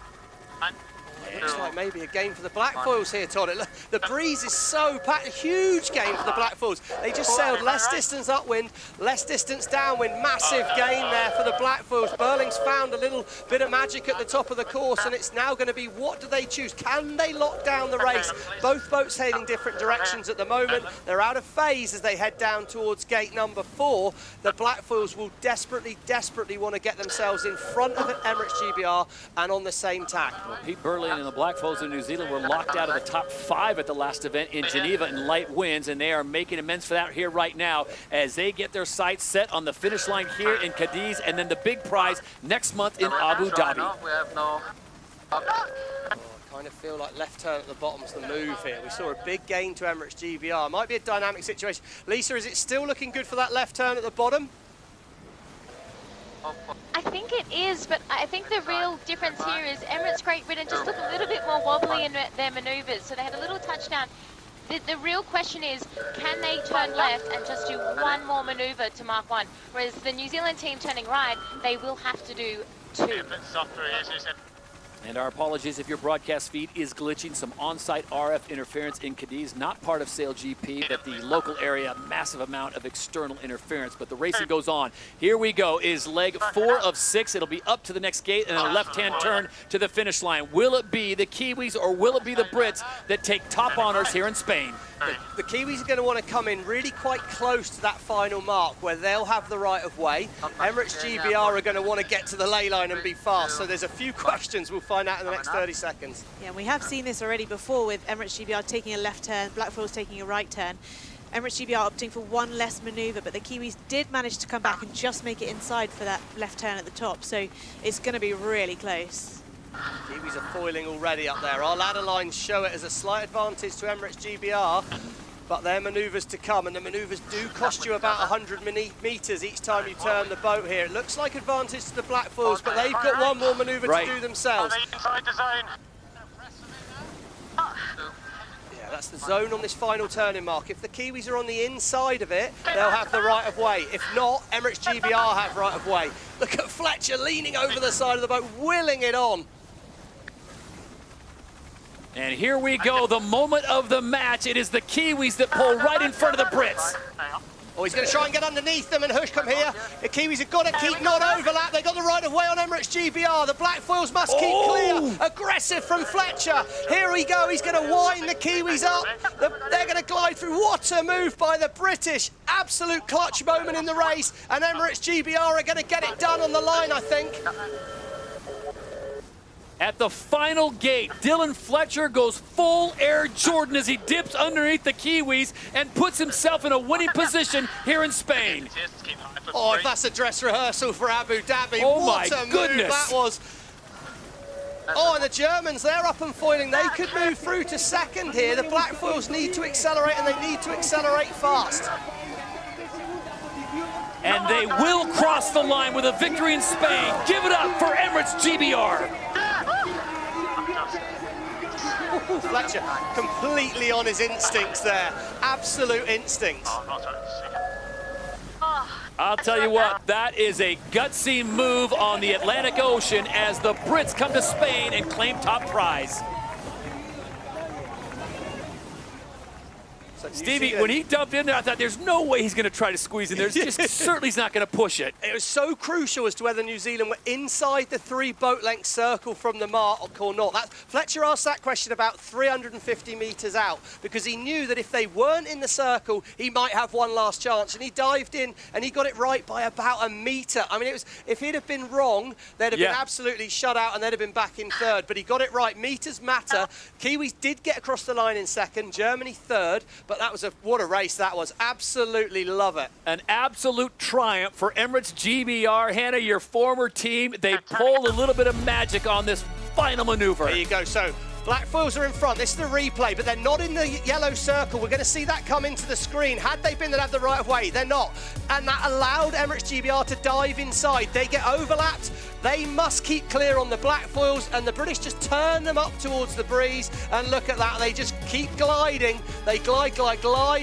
It looks like maybe a game for the Blackfoils here, Todd. The breeze is so packed. A huge game for the Blackfoils. They just sailed less distance upwind, less distance downwind. Massive gain there for the Blackfoils. Burling's found a little bit of magic at the top of the course, and it's now going to be, what do they choose? Can they lock down the race? Both boats sailing different directions at the moment. They're out of phase as they head down towards gate number 4. The Blackfoils will desperately want to get themselves in front of Emirates GBR and on the same tack. Well, Pete Burley and the Blackfoils in New Zealand were locked out of the top 5 at the last event in Geneva in light winds, and they are making amends for that here right now as they get their sights set on the finish line here in Cádiz, and then the big prize next month in Abu Dhabi. We have no... Kind of feel like left turn at the bottom's the move here. We saw a big gain to Emirates GBR. Might be a dynamic situation. Lisa, is it still looking good for that left turn at the bottom? I think it is, but I think the real difference here is Emirates Great Britain just look a little bit more wobbly in their manoeuvres, so they had a little touchdown. The real question is, can they turn left and just do one more manoeuvre to mark 1? Whereas the New Zealand team turning right, they will have to do 2. And our apologies if your broadcast feed is glitching. Some on-site RF interference in Cádiz, not part of SailGP, but the local area, massive amount of external interference. But the racing goes on. Here we go, is leg 4 of 6. It'll be up to the next gate and a left-hand turn to the finish line. Will it be the Kiwis or will it be the Brits that take top honors here in Spain? The Kiwis are going to want to come in really quite close to that final mark where they'll have the right of way. Emirates GBR are going to want to get to the ley line and be fast. So there's a few questions we'll find out in the next 30 seconds. Yeah, we have seen this already before with Emirates GBR taking a left turn, Blackfoils taking a right turn. Emirates GBR opting for one less manoeuvre, but the Kiwis did manage to come back and just make it inside for that left turn at the top. So it's going to be really close. Kiwis are foiling already up there. Our ladder lines show it as a slight advantage to Emirates GBR, but their manoeuvres to come, and the manoeuvres do cost you about 100 metres each time you turn the boat here. It looks like advantage to the Blackfoils, but they've got one more manoeuvre to do themselves. Yeah, that's the zone on this final turning mark. If the Kiwis are on the inside of it, they'll have the right of way. If not, Emirates GBR have right of way. Look at Fletcher leaning over the side of the boat, willing it on. And here we go, the moment of the match. It is the Kiwis that pull right in front of the Brits. Oh, he's going to try and get underneath them, and Hushcombe here. The Kiwis have got to keep not overlap. They've got the right of way on Emirates GBR. The Blackfoils must keep clear. Aggressive from Fletcher. Here we go. He's going to wind the Kiwis up. They're going to glide through. What a move by the British. Absolute clutch moment in the race. And Emirates GBR are going to get it done on the line, I think. At the final gate, Dylan Fletcher goes full Air Jordan as he dips underneath the Kiwis and puts himself in a winning position here in Spain. Oh, if that's a dress rehearsal for Abu Dhabi, oh what my a move goodness. that was. Oh, and the Germans, they're up and foiling. They could move through to second here. The Blackfoils need to accelerate, and they need to accelerate fast. And they will cross the line with a victory in Spain. Give it up for Emirates GBR. Fletcher completely on his instincts there. Absolute instincts. I'll tell you what, that is a gutsy move on the Atlantic Ocean as the Brits come to Spain and claim top prize. Stevie, when he dumped in there, I thought there's no way he's going to try to squeeze in there. Just certainly he's not going to push it. It was so crucial as to whether New Zealand were inside the 3 boat length circle from the mark or not. Fletcher asked that question about 350 metres out because he knew that if they weren't in the circle, he might have one last chance. And he dived in and he got it right by about a metre. I mean, if he'd have been wrong, they'd have been absolutely shut out and they'd have been back in third. But he got it right. Metres matter. Kiwis did get across the line in second, Germany third, but that was what a race that was. Absolutely love it. An absolute triumph for Emirates GBR. Hannah, your former team, they pulled a little bit of magic on this final maneuver. There you go. So Blackfoils are in front. This is the replay, but they're not in the yellow circle. We're going to see that come into the screen. Had they been, they'd have the right of way. They're not. And that allowed Emirates GBR to dive inside. They get overlapped. They must keep clear on the Blackfoils, and the British just turn them up towards the breeze. And look at that. They just keep gliding. They glide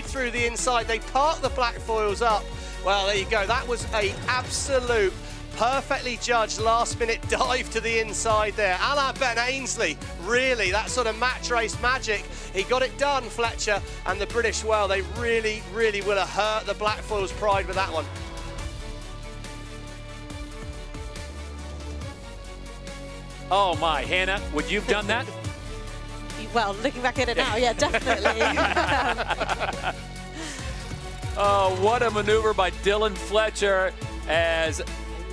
through the inside. They park the Blackfoils up. Well, there you go. That was a absolute perfectly judged last-minute dive to the inside there. A la Ben Ainsley, really, that sort of match race magic. He got it done, Fletcher, and the British, well, they really, really will have hurt the Blackfoil's pride with that one. Oh my, Hannah, would you have done that? Well, looking back at it now, yeah, definitely. Oh, what a maneuver by Dylan Fletcher.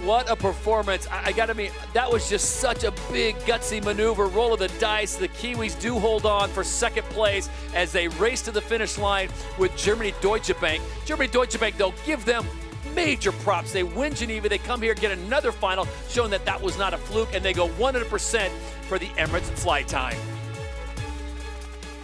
What a performance. I gotta admit, that was just such a big, gutsy maneuver. Roll of the dice. The Kiwis do hold on for second place as they race to the finish line with Germany Deutsche Bank. Germany Deutsche Bank, they'll give them major props. They win Geneva. They come here, get another final, showing that that was not a fluke, and they go 100% for the Emirates flight time.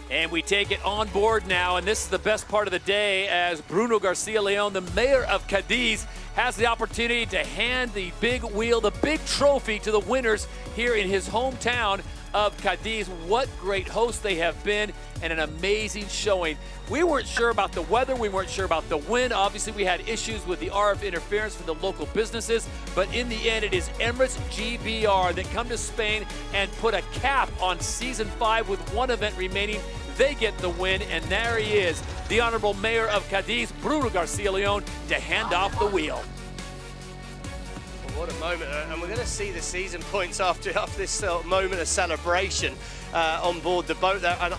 And we take it on board now, and this is the best part of the day as Bruno Garcia Leon, the mayor of Cádiz, has the opportunity to hand the big wheel, the big trophy to the winners here in his hometown of Cádiz. What great hosts they have been, and an amazing showing. We weren't sure about the weather. We weren't sure about the wind. Obviously, we had issues with the RF interference for the local businesses, but in the end, it is Emirates GBR that come to Spain and put a cap on Season 5 with one event remaining. They get the win, and there he is, the Honorable Mayor of Cádiz, Bruno Garcia Leon, to hand off the wheel. What a moment, and we're going to see the season points after this moment of celebration on board the boat there. And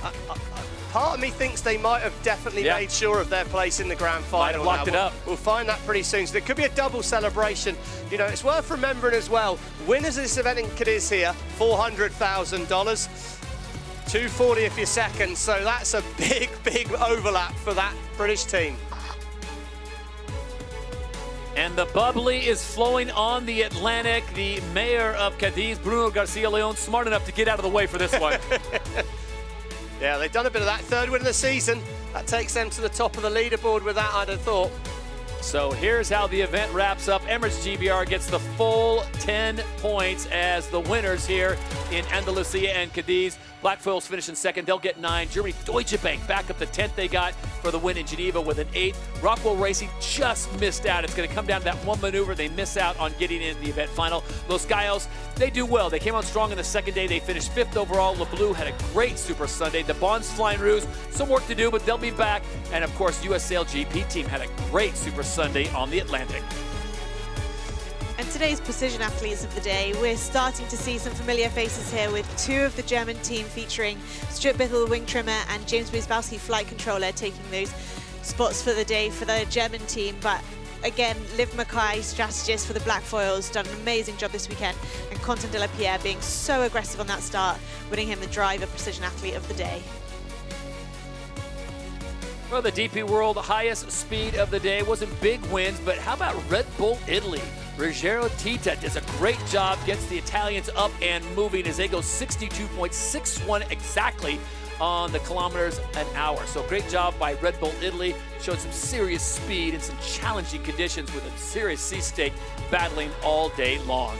part of me thinks they might have definitely made sure of their place in the grand final. Might have locked it up. We'll find that pretty soon. So there could be a double celebration. You know, it's worth remembering as well, winners of this event in Cadiz here, $400,000. 240 if you're second, so that's a big, big overlap for that British team. And the bubbly is flowing on the Atlantic. The mayor of Cádiz, Bruno Garcia Leon, smart enough to get out of the way for this one. Yeah, they've done a bit of that. Third win of the season. That takes them to the top of the leaderboard with that, I'd have thought. So here's how the event wraps up. Emirates GBR gets the full 10 points as the winners here in Andalucía and Cádiz. Blackfoil's finishing second. They'll get 9. Germany Deutsche Bank back up the 10th they got for the win in Geneva with an 8. Rockwell Racing just missed out. It's going to come down to that one maneuver. They miss out on getting in the event final. Los Gallos, they do well. They came on strong in the second day. They finished 5th overall. Le Bleu had a great Super Sunday. The Bonds Flying Rouge, some work to do, but they'll be back. And of course, US SailGP team had a great Super Sunday on the Atlantic. And today's precision athletes of the day, we're starting to see some familiar faces here with 2 of the German team featuring Stuart Bithell, the wing trimmer, and James Wiesbowski, flight controller, taking those spots for the day for the German team. But again, Liv Mackay, strategist for the Blackfoils, done an amazing job this weekend, and Quentin de la Pierre being so aggressive on that start, winning him the driver precision athlete of the day. Well, the DP World highest speed of the day wasn't big wins, but how about Red Bull Italy? Ruggero Tita does a great job, gets the Italians up and moving as they go 62.61 exactly on the kilometers an hour. So great job by Red Bull Italy, showed some serious speed in some challenging conditions with a serious sea stake battling all day long.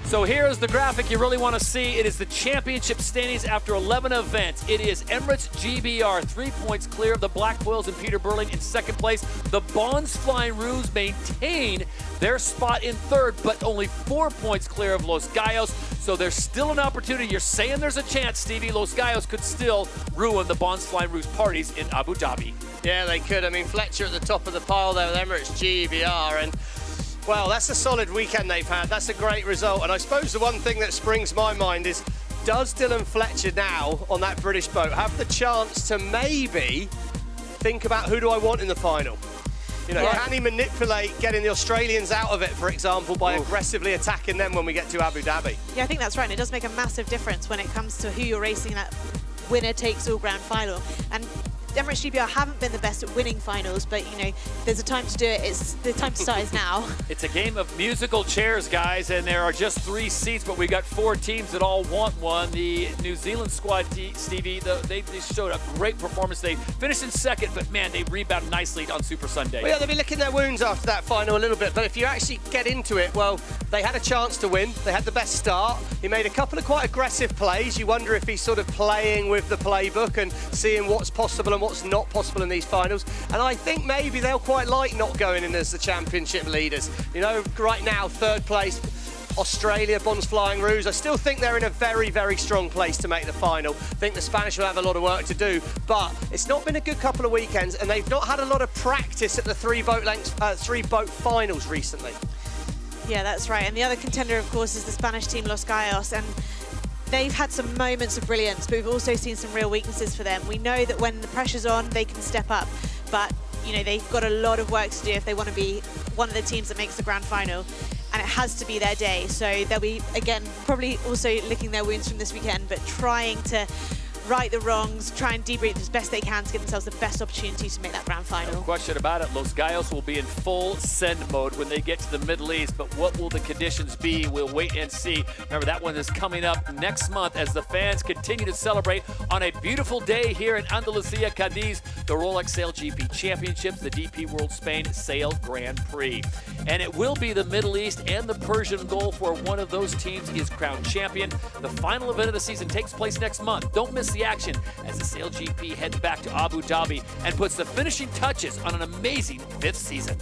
So here's the graphic you really want to see. It is the championship standings after 11 events. It is Emirates GBR, 3 points clear of the Blackfoils and Peter Burling in second place. The Bonds Flying Rouge maintain their spot in third, but only 4 points clear of Los Gallos. So there's still an opportunity. You're saying there's a chance, Stevie. Los Gallos could still ruin the Bonds Flying Rouge parties in Abu Dhabi. Yeah, they could. I mean, Fletcher at the top of the pile there with Emirates GBR, and well, that's a solid weekend they've had. That's a great result. And I suppose the one thing that springs to my mind is, does Dylan Fletcher now on that British boat have the chance to maybe think about who do I want in the final? You know, can he manipulate getting the Australians out of it, for example, by aggressively attacking them when we get to Abu Dhabi? Yeah, I think that's right. And it does make a massive difference when it comes to who you're racing that winner takes all grand final. And Emirates GBR haven't been the best at winning finals, but you know, if there's a time to do it, it's the time to start is now. It's a game of musical chairs, guys, and there are just 3 seats, but we got 4 teams that all want one. The New Zealand squad, Stevie, they showed a great performance. They finished in second, but man, they rebounded nicely on Super Sunday. Well, yeah, they'll be licking their wounds after that final a little bit, but if you actually get into it, well, they had a chance to win. They had the best start. He made a couple of quite aggressive plays. You wonder if he's sort of playing with the playbook and seeing what's possible and and what's not possible in these finals. And I think maybe they'll quite like not going in as the championship leaders. You know, right now, third place, Australia, Bons Flying Rouge. I still think they're in a very, very strong place to make the final. I think the Spanish will have a lot of work to do, but it's not been a good couple of weekends, and they've not had a lot of practice at the three boat finals recently. Yeah, that's right. And the other contender, of course, is the Spanish team Los Gallos, and they've had some moments of brilliance, but we've also seen some real weaknesses for them. We know that when the pressure's on, they can step up, but you know, they've got a lot of work to do if they want to be one of the teams that makes the grand final, and it has to be their day. So they'll be, again, probably also licking their wounds from this weekend, but trying to right the wrongs, try and debrief as best they can to give themselves the best opportunity to make that grand final. No question about it. Los Gallos will be in full send mode when they get to the Middle East, but what will the conditions be? We'll wait and see. Remember, that one is coming up next month as the fans continue to celebrate on a beautiful day here in Andalucía, Cádiz, the Rolex SailGP Championships, the DP World Spain Sail Grand Prix. And it will be the Middle East and the Persian Gulf where one of those teams is crowned champion. The final event of the season takes place next month. Don't miss the action as the SailGP heads back to Abu Dhabi and puts the finishing touches on an amazing 5th season.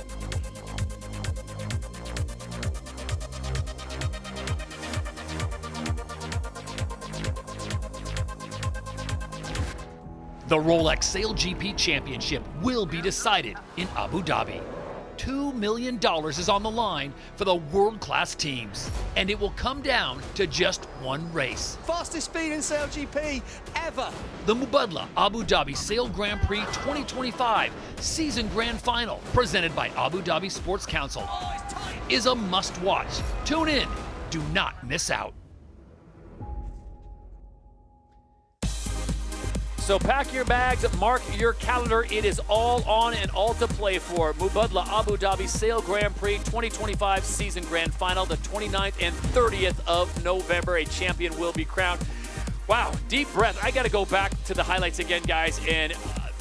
The Rolex SailGP Championship will be decided in Abu Dhabi. $2 million is on the line for the world-class teams, and it will come down to just one race. Fastest speed in SailGP ever. The Mubadala Abu Dhabi Sail Grand Prix 2025 Season Grand Final, presented by Abu Dhabi Sports Council, is a must-watch. Tune in. Do not miss out. So pack your bags, mark your calendar. It is all on and all to play for. Mubadala Abu Dhabi Sail Grand Prix 2025 Season Grand Final, the 29th and 30th of November. A champion will be crowned. Wow, deep breath. I got to go back to the highlights again, guys. And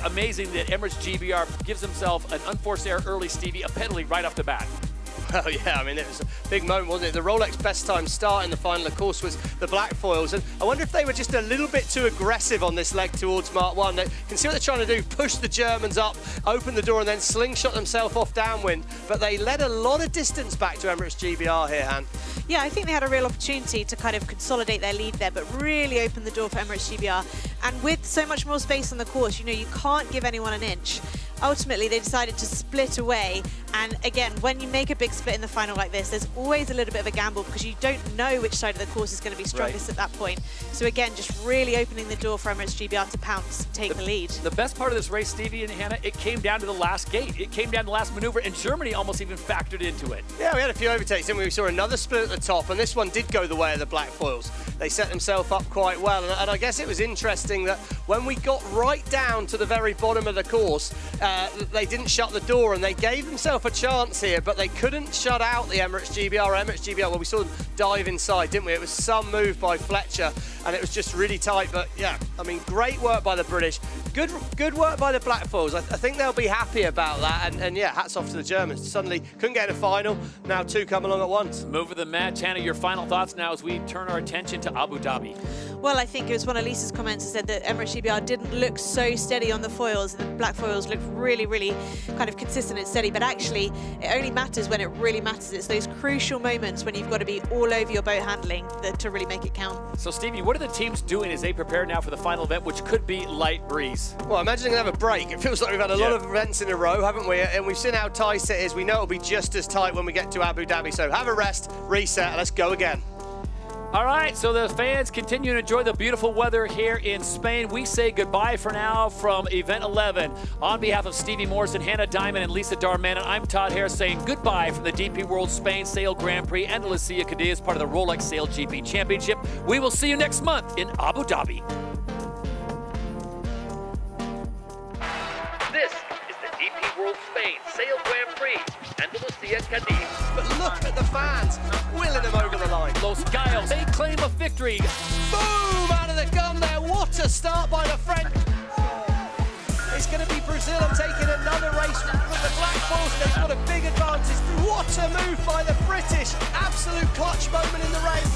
amazing that Emirates GBR gives himself an unforced error early, Stevie, a penalty right off the bat. Well, yeah, I mean, it was a big moment, wasn't it? The Rolex best time start in the final, of course, was the black foils. And I wonder if they were just a little bit too aggressive on this leg towards Mark 1. They can see what they're trying to do, push the Germans up, open the door, and then slingshot themselves off downwind. But they led a lot of distance back to Emirates GBR here, Han. Yeah, I think they had a real opportunity to kind of consolidate their lead there, but really open the door for Emirates GBR. And with so much more space on the course, you know, you can't give anyone an inch. Ultimately, they decided to split away. And again, when you make a big split in the final like this, there's always a little bit of a gamble because you don't know which side of the course is going to be strongest at that point. So again, just really opening the door for Emirates GBR to pounce and take the lead. The best part of this race, Stevie and Hannah, it came down to the last gate. It came down to the last maneuver, and Germany almost even factored into it. Yeah, we had a few overtakes, didn't we? We saw another split at the top, and this one did go the way of the black foils. They set themselves up quite well, and I guess it was interesting that when we got right down to the very bottom of the course, they didn't shut the door, and they gave themselves a chance here, but they couldn't shut out the Emirates GBR. Well, we saw them dive inside, didn't we? It was some move by Fletcher, and it was just really tight, but yeah, I mean, great work by the British. Good work by the black foils. I think they'll be happy about that, and yeah, hats off to the Germans. Suddenly couldn't get a final, now two come along at once. Move of the match. Hannah, your final thoughts now as we turn our attention to Abu Dhabi. Well, I think it was one of Lisa's comments that said that Emirates GBR didn't look so steady on the foils, and the black foils looked really, really kind of consistent and steady, but actually it only matters when it really matters. It's those crucial moments when you've got to be all over your boat handling to really make it count. So Stevie, what are the teams doing as they prepare now for the final event, which could be light breeze? Well, imagine they're going to have a break. It feels like we've had a lot of events in a row, haven't we? And we've seen how tight it is. We know it'll be just as tight when we get to Abu Dhabi. So have a rest, reset, and let's go again. All right, so the fans continue to enjoy the beautiful weather here in Spain. We say goodbye for now from Event 11. On behalf of Stevie Morrison, Hannah Diamond, and Lisa Darmanin, I'm Todd Harris saying goodbye from the DP World Spain Sail Grand Prix Andalucía, Cádiz, part of the Rolex SailGP Championship. We will see you next month in Abu Dhabi. This is the DP World Spain Sail Grand Prix Andalucía, Cádiz. But look at the fans, wheeling them over the line. Los Gallos, they claim a victory. Boom, out of the gun there. What a start by the French. It's going to be Brazil taking another race with the black foils. They've got a big advantage. What a move by the British. Absolute clutch moment in the race.